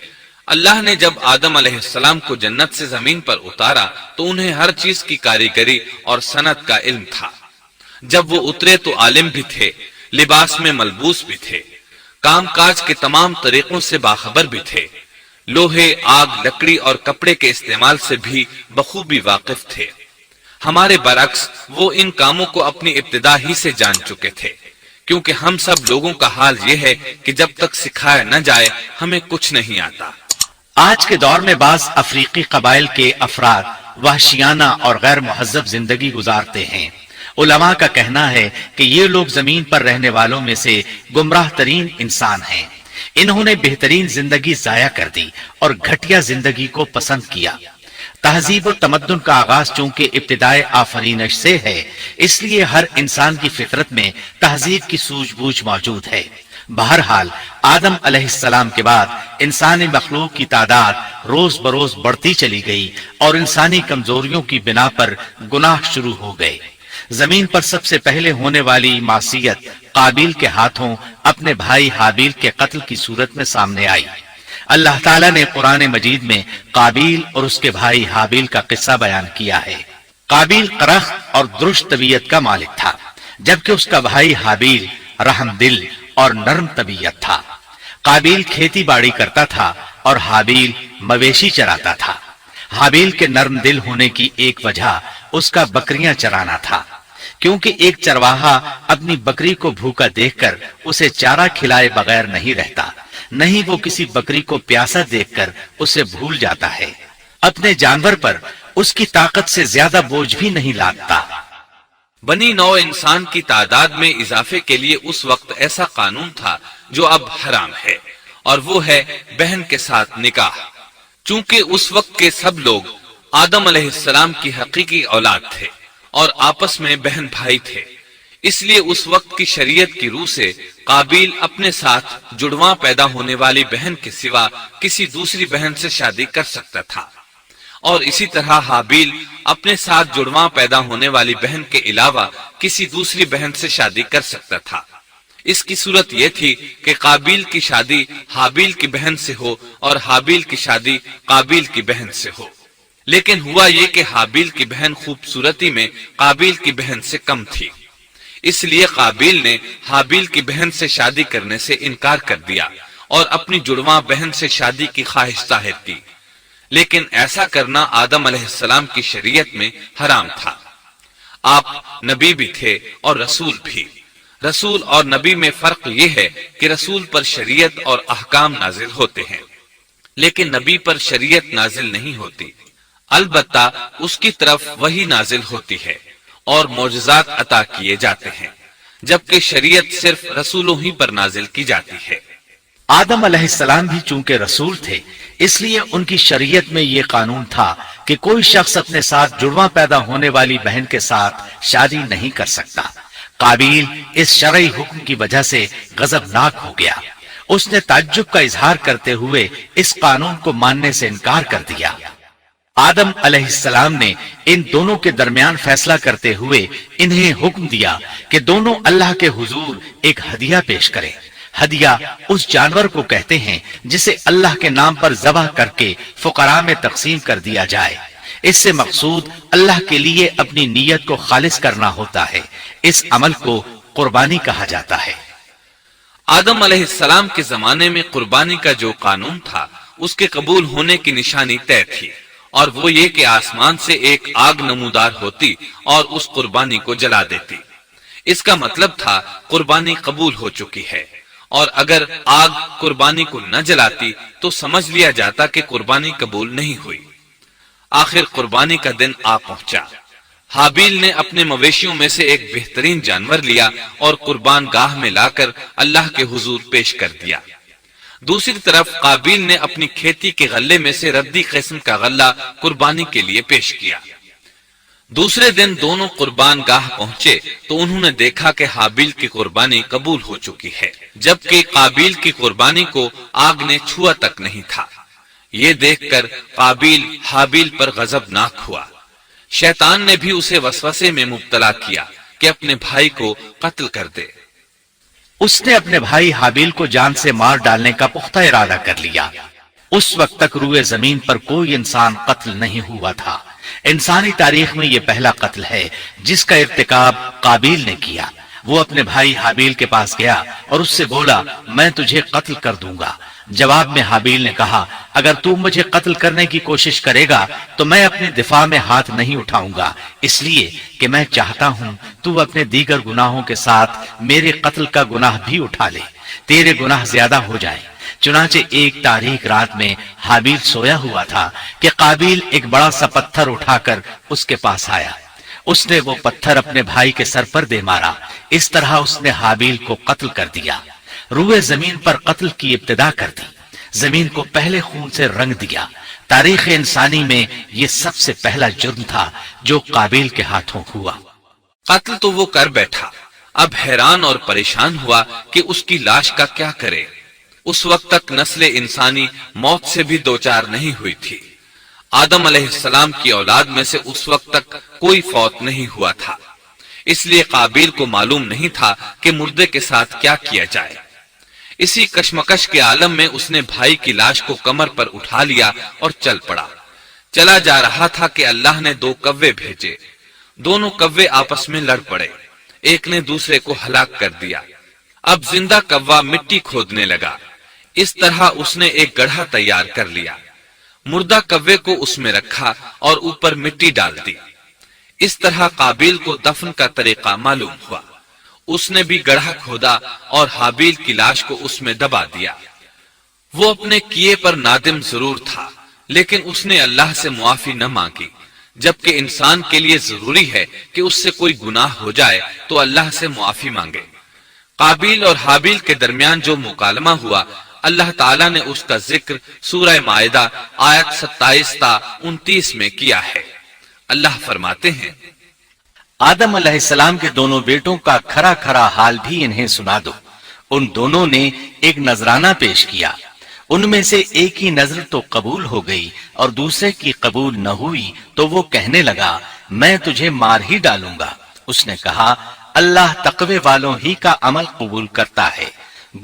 अल्लाह ने जब आदम अलैहिस्सलाम को जन्नत से जमीन पर उतारा तो उन्हें हर चीज की कारीगरी और सनत का इल्म था। जब वो उतरे तो आलिम भी थे, लिबास में मलबूस भी थे, कामकाज के तमाम तरीकों से बाखबर भी थे, लोहे, आग, लकड़ी और कपड़े के इस्तेमाल से भी बखूबी वाकिफ थे। हमारे बरक्स वो इन कामों को अपनी इब्तिदा ही से जान चुके थे, क्योंकि हम सब लोगों का हाल ये है कि जब तक सिखाया न जाए हमें कुछ नहीं आता। आज के दौर में बाज अफ्रीकी कबाइल के अफराद वहशियाना और गैर मुहज्जब जिंदगी गुजारते हैं। उलमा का कहना है कि ये लोग जमीन पर रहने वालों में से गुमराह तरीन इंसान हैं। इन्होंने बेहतरीन जिंदगी जाया कर दी और घटिया जिंदगी को पसंद किया। तहजीब और तमद्दुन का आगाज चूंकि इब्तिदाए आफरीनश से है, इसलिए हर इंसान की फितरत में तहजीब की सूझबूझ मौजूद है। बहरहाल आदम अलैहिस्सलाम के बाद इंसानी मखलूक की तादाद रोज बरोज बढ़ती चली गई और इंसानी कमजोरियों की बिना पर गुनाह शुरू हो गए। जमीन पर सबसे पहले होने वाली मासियत काबिल के हाथों अपने भाई हाबिल के कत्ल की सूरत में सामने आई। अल्लाह ताला ने कुरान मजीद में काबिल और उसके भाई हाबिल का किस्सा बयान किया है। काबिल करख्त और दुरुस्त तबीयत का मालिक था, जबकि उसका भाई हाबिल रहमदिल और नर्म तबीयत था। काबिल खेती बाड़ी करता था और हाबिल मवेशी चराता था। हाबिल के नर्म दिल होने की एक वजह उसका बकरियां चराना था, क्योंकि एक चरवाहा अपनी बकरी को भूखा देखकर उसे चारा खिलाए बगैर नहीं रहता। نہیں وہ किसी बकरी को प्यासा देखकर उसे भूल जाता है। अपने जानवर पर उसकी ताकत से ज्यादा बोझ भी नहीं लादता। बनी नौ इंसान की तादाद में इजाफे के लिए उस वक्त ऐसा कानून था जो अब हराम है, और वो है बहन के साथ निकाह। चूंकि उस वक्त के सब लोग आदम अलैहिस्सलाम की हकीकी औलाद थे और आपस में बहन भाई थे, इसलिए उस वक्त की शरीयत की रूह से काबिल अपने साथ जुड़वा पैदा होने वाली बहन के सिवा किसी दूसरी बहन से शादी कर सकता था, और इसी तरह हाबिल अपने साथ जुड़वा पैदा होने वाली बहन के अलावा किसी दूसरी बहन से शादी कर सकता था। इसकी सूरत यह थी कि काबिल की शादी हाबिल की बहन से हो और हाबिल की शादी काबिल की बहन से हो। लेकिन हुआ ये कि हाबिल की बहन खूबसूरती में काबिल की बहन से कम थी, इसलिए काबिल ने हाबिल की बहन से शादी करने से इनकार कर दिया और अपनी जुड़वा बहन से शादी की ख्वाहिश जाहिर की। लेकिन ऐसा करना आदम अलैहिस्सलाम की शरीयत में हराम था। आप नबी भी थे और रसूल भी। रसूल और नबी में फर्क यह है कि रसूल पर शरीयत और अहकाम नाजिल होते हैं, लेकिन नबी पर शरीयत नाजिल नहीं होती। अलबत्ता उसकी तरफ वही नाजिल होती है और मौजज़ात अता किए जाते हैं, जबकि शरीयत सिर्फ रसूलों ही पर नाजिल की जाती है। आदम अलैहिस्सलाम भी चूंकि रसूल थे, इसलिए उनकी शरीयत में ये कानून था कि कोई शख्स अपने साथ जुड़वा पैदा होने वाली बहन के साथ शादी नहीं कर सकता। काबिल इस शरई हुक्म की वजह से गजबनाक हो गया। उसने ताज्जुब का इजहार करते हुए इस कानून को मानने से इनकार कर दिया। आदम अलैहिस्सलाम ने इन दोनों के दरमियान फैसला करते हुए इन्हें हुक्म दिया कि दोनों अल्लाह के हुजूर एक हदिया पेश करें। हदिया उस जानवर को कहते हैं जिसे अल्लाह के नाम पर ज़बह करके फुकरा में तकसीम कर दिया जाए। इससे मकसूद अल्लाह के लिए अपनी नीयत को खालिस करना होता है। इस अमल को कुर्बानी कहा जाता है। आदम अलैहिस्सलाम के जमाने में कुर्बानी का जो कानून था, उसके कबूल होने की निशानी तय थी, और वो ये कि आसमान से एक आग नमूदार होती और उस कुर्बानी को जला देती। इसका मतलब था कुर्बानी कबूल हो चुकी है, और अगर आग कुर्बानी को न जलाती तो समझ लिया जाता कि कुर्बानी कबूल नहीं हुई। आखिर कुर्बानी का दिन आ पहुंचा। हाबिल ने अपने मवेशियों में से एक बेहतरीन जानवर लिया और कुर्बान गाह में लाकर अल्लाह के हुजूर पेश कर दिया। दूसरी तरफ काबिल ने अपनी खेती के गल्ले में से रद्दी किस्म का गल्ला कुर्बानी के लिए पेश किया। दूसरे दिन दोनों कुर्बान गाह पहुंचे तो उन्होंने देखा कि हाबिल की कुर्बानी कबूल हो चुकी है, जबकि काबिल की कुर्बानी को आग ने छुआ तक नहीं था। ये देखकर काबिल हाबिल पर गजबनाक हुआ। शैतान ने भी उसे वसवसे में मुब्तला किया कि अपने भाई को कत्ल कर दे। उसने अपने भाई हाबिल को जान से मार डालने का पुख्ता इरादा कर लिया। उस वक्त तक रूए जमीन पर कोई इंसान कत्ल नहीं हुआ था। इंसानी तारीख में यह पहला कत्ल है जिसका इर्तिकाब काबिल ने किया। वो अपने भाई हाबिल के पास गया और उससे बोला, मैं तुझे कत्ल कर दूंगा। जवाब में हाबिल ने कहा, अगर तू मुझे कत्ल करने की कोशिश करेगा तो मैं अपने दिफा में हाथ नहीं उठाऊंगा, इसलिए कि मैं चाहता हूं तू अपने दीगर गुनाहों के साथ मेरे कत्ल का गुनाह भी उठा ले, तेरे गुनाह ज्यादा हो जाए। चुनाचे एक तारीख रात में हाबिल सोया हुआ था कि काबिल एक बड़ा सा पत्थर उठाकर उसके पास आया। उसने वो पत्थर अपने भाई के सर पर दे मारा। इस तरह उसने हाबिल को कत्ल कर दिया। रूए जमीन पर कत्ल की इब्तिदा कर दी। जमीन को पहले खून से रंग दिया। तारीख इंसानी में ये सबसे पहला जुर्म था जो काबिल के हाथों हुआ। कत्ल तो वो कर बैठा, अब हैरान और परेशान हुआ कि उसकी लाश का क्या करे। उस वक्त तक नस्ल इंसानी मौत से भी दो चार नहीं हुई थी। आदम अलैहिस्सलाम की औलाद में से उस वक्त तक कोई फौत नहीं हुआ था, इसलिए काबिल को मालूम नहीं था कि मुर्दे के साथ क्या किया जाए। इसी कश्मकश के आलम में उसने भाई की लाश को कमर पर उठा लिया और चल पड़ा। चला जा रहा था कि अल्लाह ने दो कव्वे भेजे। दोनों कव्वे आपस में लड़ पड़े। एक ने दूसरे को हलाक कर दिया। अब जिंदा कव्वा मिट्टी खोदने लगा। इस तरह उसने एक गड्ढा तैयार कर लिया। मुर्दा कव्वे को उसमें रखा और ऊपर मिट्टी डाल दी। इस तरह काबिल को दफन का तरीका मालूम हुआ। उसने भी गड्ढा खोदा और हाबिल की लाश को उसमें दबा दिया। وہ اپنے کیے پر نادم ضرور تھا، لیکن اس نے اللہ سے معافی نہ مانگی، جبکہ انسان کے لیے ضروری ہے کہ اس سے کوئی گناہ ہو جائے تو اللہ سے معافی مانگے۔ قابیل اور حابیل کے درمیان جو مکالمہ ہوا، اللہ تعالیٰ نے اس کا ذکر سورہ مائدہ آیت 27 تا 29 میں کیا ہے۔ اللہ فرماتے ہیں، آدم علیہ السلام کے دونوں بیٹوں کا کھرا کھرا حال بھی انہیں سنا دو۔ ان دونوں نے ایک نذرانہ پیش کیا، ان میں سے ایک ہی نذر تو قبول ہو گئی اور دوسرے کی قبول نہ ہوئی، تو وہ کہنے لگا میں تجھے مار ہی ڈالوں گا۔ اس نے کہا اللہ تقوی والوں ہی کا عمل قبول کرتا ہے،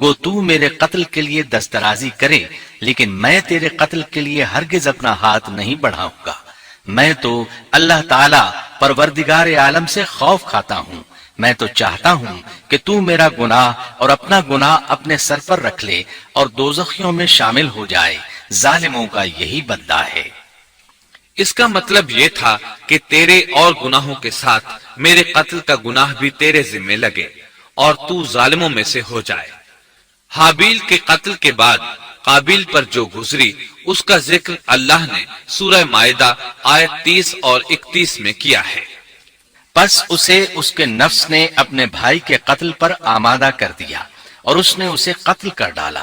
گو تو میرے قتل کے لیے دسترازی کرے، لیکن میں تیرے قتل کے لیے ہرگز اپنا ہاتھ نہیں بڑھاؤں گا۔ میں تو اللہ تعالی پروردگار عالم سے خوف کھاتا ہوں، میں تو چاہتا ہوں کہ تو میرا گناہ اور اپنا گناہ اپنے سر پر رکھ لے اور دوزخیوں میں شامل ہو جائے، ظالموں کا یہی بدلہ ہے۔ اس کا مطلب یہ تھا کہ تیرے اور گناہوں کے ساتھ میرے قتل کا گناہ بھی تیرے ذمہ لگے اور تو ظالموں میں سے ہو جائے۔ حابیل کے قتل کے بعد قابیل پر جو گزری اس کا ذکر اللہ نے سورہ مائدہ آیت 30 اور 31 میں کیا ہے۔ پس اسے اس کے نفس نے اپنے بھائی کے قتل پر آمادہ کر دیا اور اس نے اسے قتل کر ڈالا،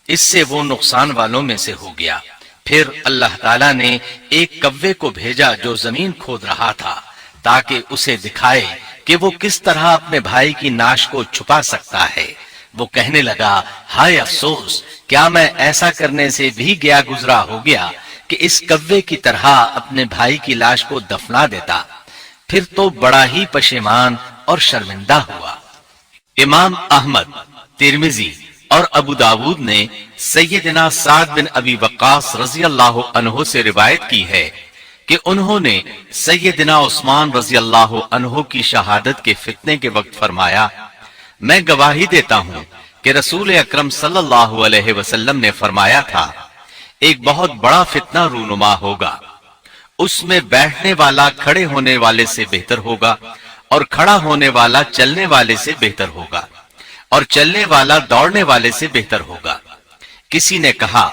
اس سے وہ نقصان والوں میں سے ہو گیا۔ پھر اللہ تعالیٰ نے ایک کوے کو بھیجا جو زمین کھود رہا تھا تاکہ اسے دکھائے کہ وہ کس طرح اپنے بھائی کی ناش کو چھپا سکتا ہے۔ وہ کہنے لگا ہائے افسوس، کیا میں ایسا کرنے سے بھی گیا گزرا ہو گیا کہ اس کوے کی طرح اپنے بھائی کی لاش کو دفنا دیتا۔ پھر تو بڑا ہی پشیمان اور شرمندہ ہوا۔ امام احمد، ترمذی اور ابو داود نے سیدنا سعد بن ابی وقاص رضی اللہ عنہ سے روایت کی ہے کہ انہوں نے سیدنا عثمان رضی اللہ عنہ کی شہادت کے فتنے کے وقت فرمایا میں گواہی دیتا ہوں کہ رسول اکرم صلی اللہ علیہ وسلم نے فرمایا تھا ایک بہت بڑا فتنہ رونما ہوگا، اس میں بیٹھنے والا کھڑے ہونے والے سے بہتر ہوگا اور کھڑا ہونے والا چلنے والے سے بہتر ہوگا اور چلنے والا دوڑنے والے سے بہتر ہوگا۔ کسی نے کہا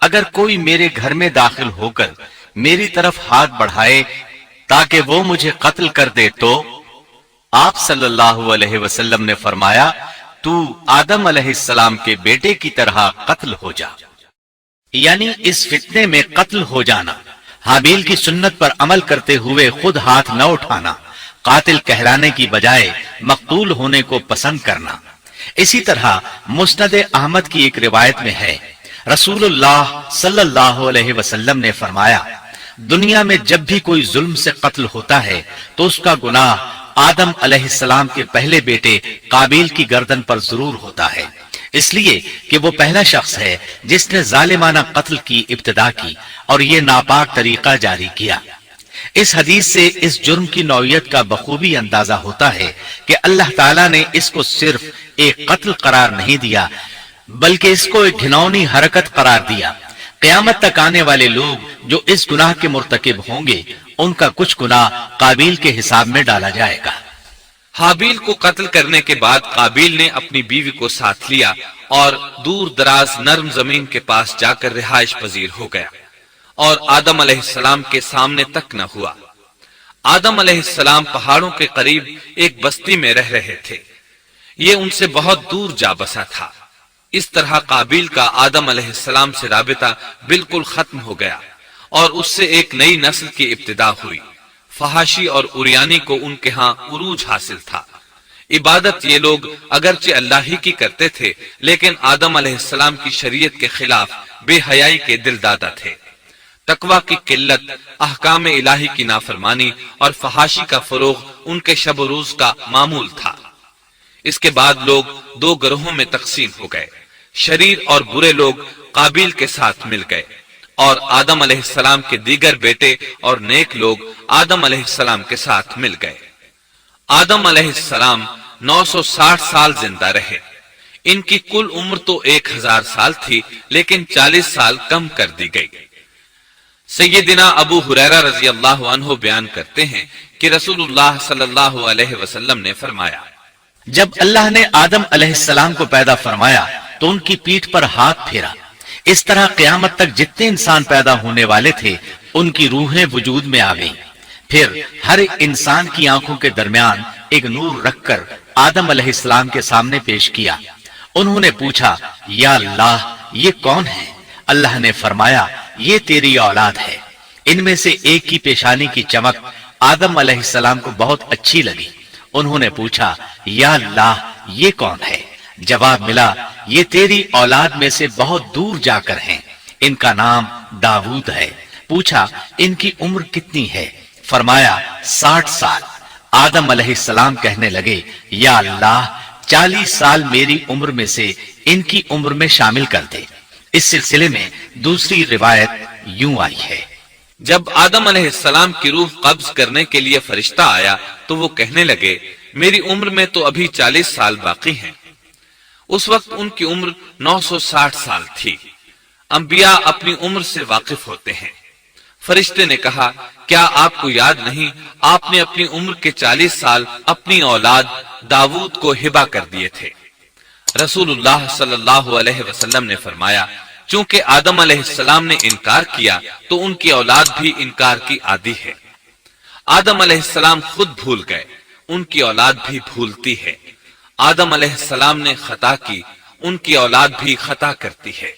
اگر کوئی میرے گھر میں داخل ہو کر میری طرف ہاتھ بڑھائے تاکہ وہ مجھے قتل کر دے تو آپ صلی اللہ علیہ وسلم نے فرمایا تو آدم علیہ السلام کے بیٹے کی طرح قتل ہو جا، یعنی اس فتنے میں قتل ہو جانا، حابیل کی سنت پر عمل کرتے ہوئے خود ہاتھ نہ اٹھانا، قاتل کہلانے کی بجائے مقتول ہونے کو پسند کرنا۔ اسی طرح مسند احمد کی ایک روایت میں ہے رسول اللہ صلی اللہ علیہ وسلم نے فرمایا دنیا میں جب بھی کوئی ظلم سے قتل ہوتا ہے تو اس کا گناہ آدم علیہ السلام کے پہلے بیٹے قابیل کی گردن پر ضرور ہوتا ہے، اس لیے کہ وہ پہلا شخص ہے جس نے ظالمانہ قتل کی ابتدا کی اور یہ ناپاک طریقہ جاری کیا۔ اس حدیث سے اس جرم کی نوعیت کا بخوبی اندازہ ہوتا ہے کہ اللہ تعالیٰ نے اس کو صرف ایک قتل قرار نہیں دیا بلکہ اس کو ایک گھناؤنی حرکت قرار دیا۔ قیامت تک آنے والے لوگ جو اس گناہ کے مرتکب ہوں گے ان کا کچھ گناہ قابیل کے حساب میں ڈالا جائے گا۔ حابیل کو قتل کرنے کے بعد قابیل نے اپنی بیوی کو ساتھ لیا اور دور دراز نرم زمین کے پاس جا کر رہائش پذیر ہو گیا اور آدم علیہ السلام کے سامنے تک نہ ہوا۔ آدم علیہ السلام پہاڑوں کے قریب ایک بستی میں رہ رہے تھے، یہ ان سے بہت دور جا بسا تھا۔ اس طرح قابیل کا آدم علیہ السلام سے رابطہ بالکل ختم ہو گیا اور اس سے ایک نئی نسل کی ابتدا ہوئی۔ فحاشی اور اریانی کو ان کے ہاں عروج حاصل تھا۔ عبادت یہ لوگ اگرچہ اللہ ہی کی کرتے تھے لیکن آدم علیہ السلام کی شریعت کے خلاف بے حیائی کے دل دادا تھے۔ تقوی کی قلت، احکام الہی کی نافرمانی اور فحاشی کا فروغ ان کے شب و روز کا معمول تھا۔ اس کے بعد لوگ دو گروہوں میں تقسیم ہو گئے، شریر اور برے لوگ قابیل کے ساتھ مل گئے اور آدم علیہ السلام کے دیگر بیٹے اور نیک لوگ آدم علیہ السلام کے ساتھ مل گئے۔ آدم علیہ السلام 960 سال زندہ رہے۔ ان کی کل عمر تو 1000 سال تھی لیکن 40 سال کم کر دی گئی۔ سیدنا ابو ہریرہ رضی اللہ عنہ بیان کرتے ہیں کہ رسول اللہ صلی اللہ علیہ وسلم نے فرمایا جب اللہ نے آدم علیہ السلام کو پیدا فرمایا تو ان کی پیٹھ پر ہاتھ پھیرا، इस तरह क़यामत तक जितने इंसान पैदा होने वाले थे उनकी रूहें वजूद में आ गईं। फिर हर इंसान की आंखों के दरमियान एक नूर रखकर आदम अलैहिस्सलाम के सामने पेश किया। उन्होंने पूछा, या अल्लाह, ये कौन है? अल्लाह ने फरमाया, ये तेरी औलाद है। इनमें से एक की पेशानी की चमक आदम अलैहिस्सलाम को बहुत अच्छी लगी। उन्होंने पूछा, या अल्लाह, ये कौन है? जवाब मिला, ये तेरी औलाद में से बहुत दूर जाकर हैं। इनका नाम दाऊद है। पूछा, इनकी उम्र कितनी है? फरमाया, 60 साल। आदम अलैहिस्सलाम कहने लगे, या अल्लाह, 40 साल मेरी उम्र में से इनकी उम्र में शामिल कर दे। इस सिलसिले में दूसरी रिवायत यूं आई है, जब आदम अलैहिस्सलाम की रूह कब्ज करने के लिए फरिश्ता आया तो वो कहने लगे, मेरी उम्र में तो अभी 40 साल बाकी हैं। उस वक्त उनकी उम्र 960 साल थी। अंबिया अपनी उम्र से वाकिफ होते हैं। फरिश्ते ने कहा, क्या आपको याद नहीं, आपने अपनी उम्र के 40 साल अपनी औलाद दाऊद को हिबा कर दिए थे। रसूलुल्लाह सल्लल्लाहु अलैहि वसल्लम ने फरमाया, चूंकि आदम अलैहिस्सलाम ने इनकार किया तो उनकी औलाद भी इनकार की आदी है। आदम अलैहिस्सलाम खुद भूल गए, उनकी औलाद भी भूलती है। आदम अलैहिस्सलाम ने खता की, उनकी औलाद भी खता करती है।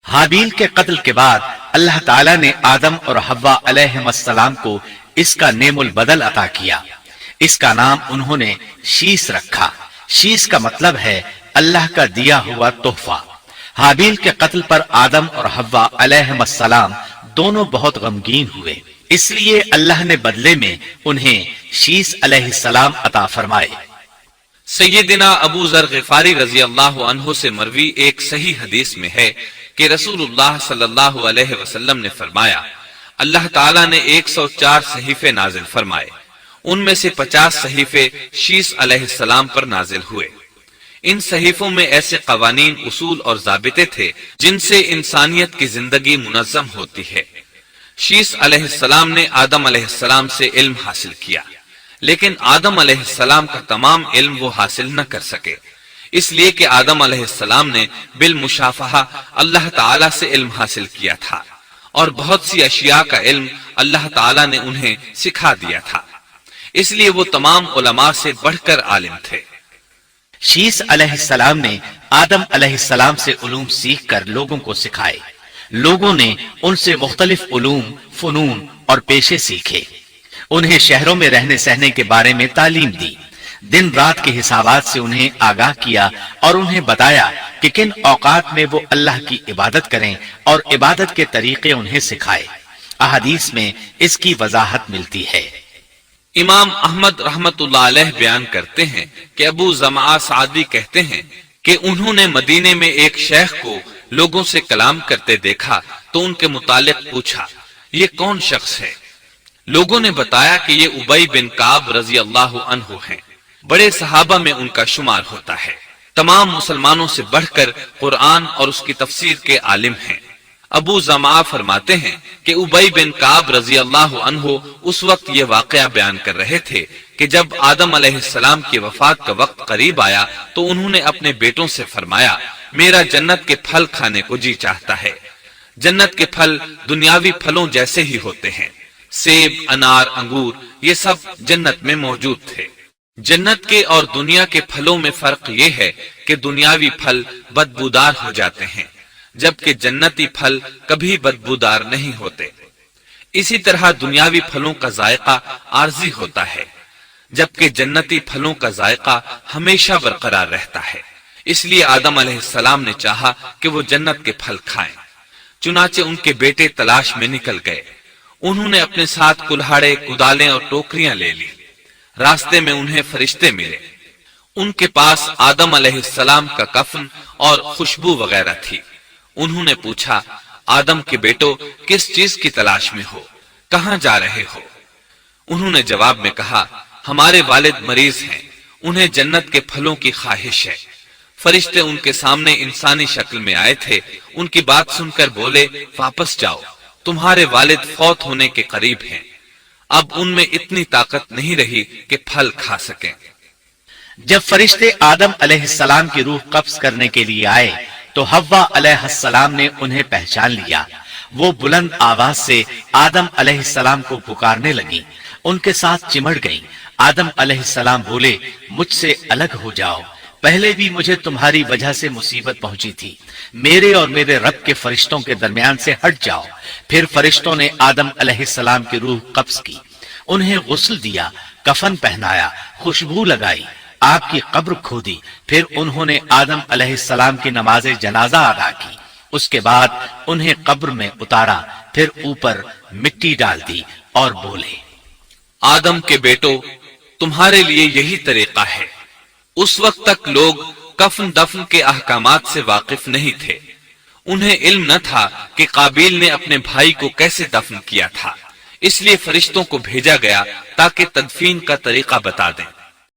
हाबील के कत्ल के बाद अल्लाह ताला ने आदम और हव्वा अलैहिस्सलाम को इसका नेमुल बदल अता किया। इसका नाम उन्होंने शीस रखा। शीस का मतलब है अल्लाह का दिया हुआ तोहफा। हाबील के कत्ल पर आदम और हव्वा अलैहिस्सलाम दोनों बहुत गमगीन हुए, इसलिए अल्लाह ने बदले में उन्हें शीस अलैहिस्सलाम अता फरमाए। सैयदना अबू जर गिफारी रजी अल्लाह अन्हु से मरवी एक सही हदीस में है कि रसूलुल्लाह सल्लल्लाहु अलैहि वसल्लम ने फरमाया, अल्लाह ताला ने 104 सहीफे नाजिल फरमाए। उनमें से 50 सहीफे शीस अलैहिस्सलाम पर नाजिल हुए। इन सहीफों में ऐसे कवानीन, उसूल और ज़ाबिते थे जिनसे इंसानियत की जिंदगी मुनज़्ज़म होती है। शीस अलैहिस्सलाम ने आदम अलैहिस्सलाम से इल्म हासिल किया, लेकिन आदम अलैहिस्सलाम का तमाम इल्म वो हासिल न कर सके, इसलिए कि आदम अलैहिस्सलाम ने बिल मुशाफहा अल्लाह ताला से इल्म हासिल किया था और बहुत सी अशिया का इल्म अल्लाह ताला ने उन्हें सिखा दिया था। इसलिए वो तमाम उलमा से बढ़कर आलिम थे। शीस अलैहिस्सलाम ने आदम अलैहिस्सलाम से उलूम सीख कर लोगों को सिखाए। लोगों ने उनसे मुख्तलिफ उलूम, फनून और पेशे सीखे। उन्हें शहरों में रहने सहने के बारे में तालीम दी। दिन रात के हिसाबात से उन्हें आगाह किया और उन्हें बताया कि किन औकात में वो अल्लाह की इबादत करें और इबादत के तरीके उन्हें सिखाए। अहादीस में इसकी वजाहत मिलती है। इमाम अहमद रहमतुल्लाह अलैह बयान करते हैं कि अबू जमा सादी कहते हैं कि उन्होंने मदीने में एक शेख को लोगों से कलाम करते देखा तो उनके मुतालिक पूछा, ये कौन शख्स है? लोगों ने बताया कि ये उबई बिन काब रजी अल्लाह अन्हु हैं। बड़े सहाबा में उनका शुमार होता है। तमाम मुसलमानों से बढ़कर कुरान और उसकी तफसीर के आलिम हैं। अबू जमा फरमाते हैं कि उबई बिन काब रजी अल्लाह अन्हु उस वक्त ये वाकया बयान कर रहे थे कि जब आदम अलैहिस्सलाम की वफात का वक्त करीब आया तो उन्होंने अपने बेटों से फरमाया, मेरा जन्नत के फल खाने को जी चाहता है। जन्नत के फल दुनियावी फलों जैसे ही होते हैं। सेब, अनार, अंगूर ये सब जन्नत में मौजूद थे। जन्नत के और दुनिया के फलों में फर्क ये है कि दुनियावी फल बदबूदार हो जाते हैं, जबकि जन्नती फल कभी बदबूदार नहीं होते। इसी तरह दुनियावी फलों का जायका आर्जी होता है, जबकि जन्नती फलों का जायका हमेशा बरकरार रहता है। इसलिए आदम अलैहिस्सलाम ने चाहा कि वो जन्नत के फल खाएं। चुनाचे उनके बेटे तलाश में निकल गए। उन्होंने अपने साथ कुल्हाड़े, कुदालें और टोकरियां ले ली। रास्ते में उन्हें फरिश्ते मिले। उनके पास आदम अलैहिस्सलाम का कफन और खुशबू वगैरह थी। उन्होंने पूछा, आदम के बेटो, किस चीज की तलाश में हो? कहां जा रहे हो? उन्होंने जवाब में कहा, हमारे वालिद मरीज हैं, उन्हें जन्नत के फलों की ख्वाहिश है। फरिश्ते उनके सामने इंसानी शक्ल में आए थे। उनकी बात सुनकर बोले, वापस जाओ, तुम्हारे वालिद फौत होने के करीब हैं। अब उनमें इतनी ताकत नहीं रही कि फल खा सकें। जब फरिश्ते आदम अलैहिस्सलाम की रूह कब्ज करने के लिए आए تو हव्वा अलैहिस्सलाम ने उन्हें पहचान लिया। वो बुलंद आवाज से आदम अलैहिस्सलाम को पुकारने लगी, उनके साथ चिमड़ गईं। आदम अलैहिस्सलाम बोले, मुझसे अलग हो जाओ, पहले भी मुझे तुम्हारी वजह से मुसीबत पहुंची थी, मेरे और मेरे रब के फरिश्तों के दरमियान से हट जाओ। फिर फरिश्तों ने आदम अलैहिस्सलाम की रूह कब्ज की, उन्हें गुस्ल दिया, कफन पहनाया, खुशबू लगाई, आपकी कब्र खोदी। फिर उन्होंने आदम अलैहिस्सलाम की नमाज जनाजा अदा की। उसके बाद उन्हें कब्र में उतारा, फिर ऊपर मिट्टी डाल दी और बोले, आदम के बेटो, तुम्हारे लिए यही तरीका है। उस वक्त तक लोग कफन दफन के अहकामात से वाकिफ नहीं थे। उन्हें इल्म न था कि काबिल ने अपने भाई को कैसे दफन किया था, इसलिए फरिश्तों को भेजा गया ताकि तदफीन का तरीका बता दें।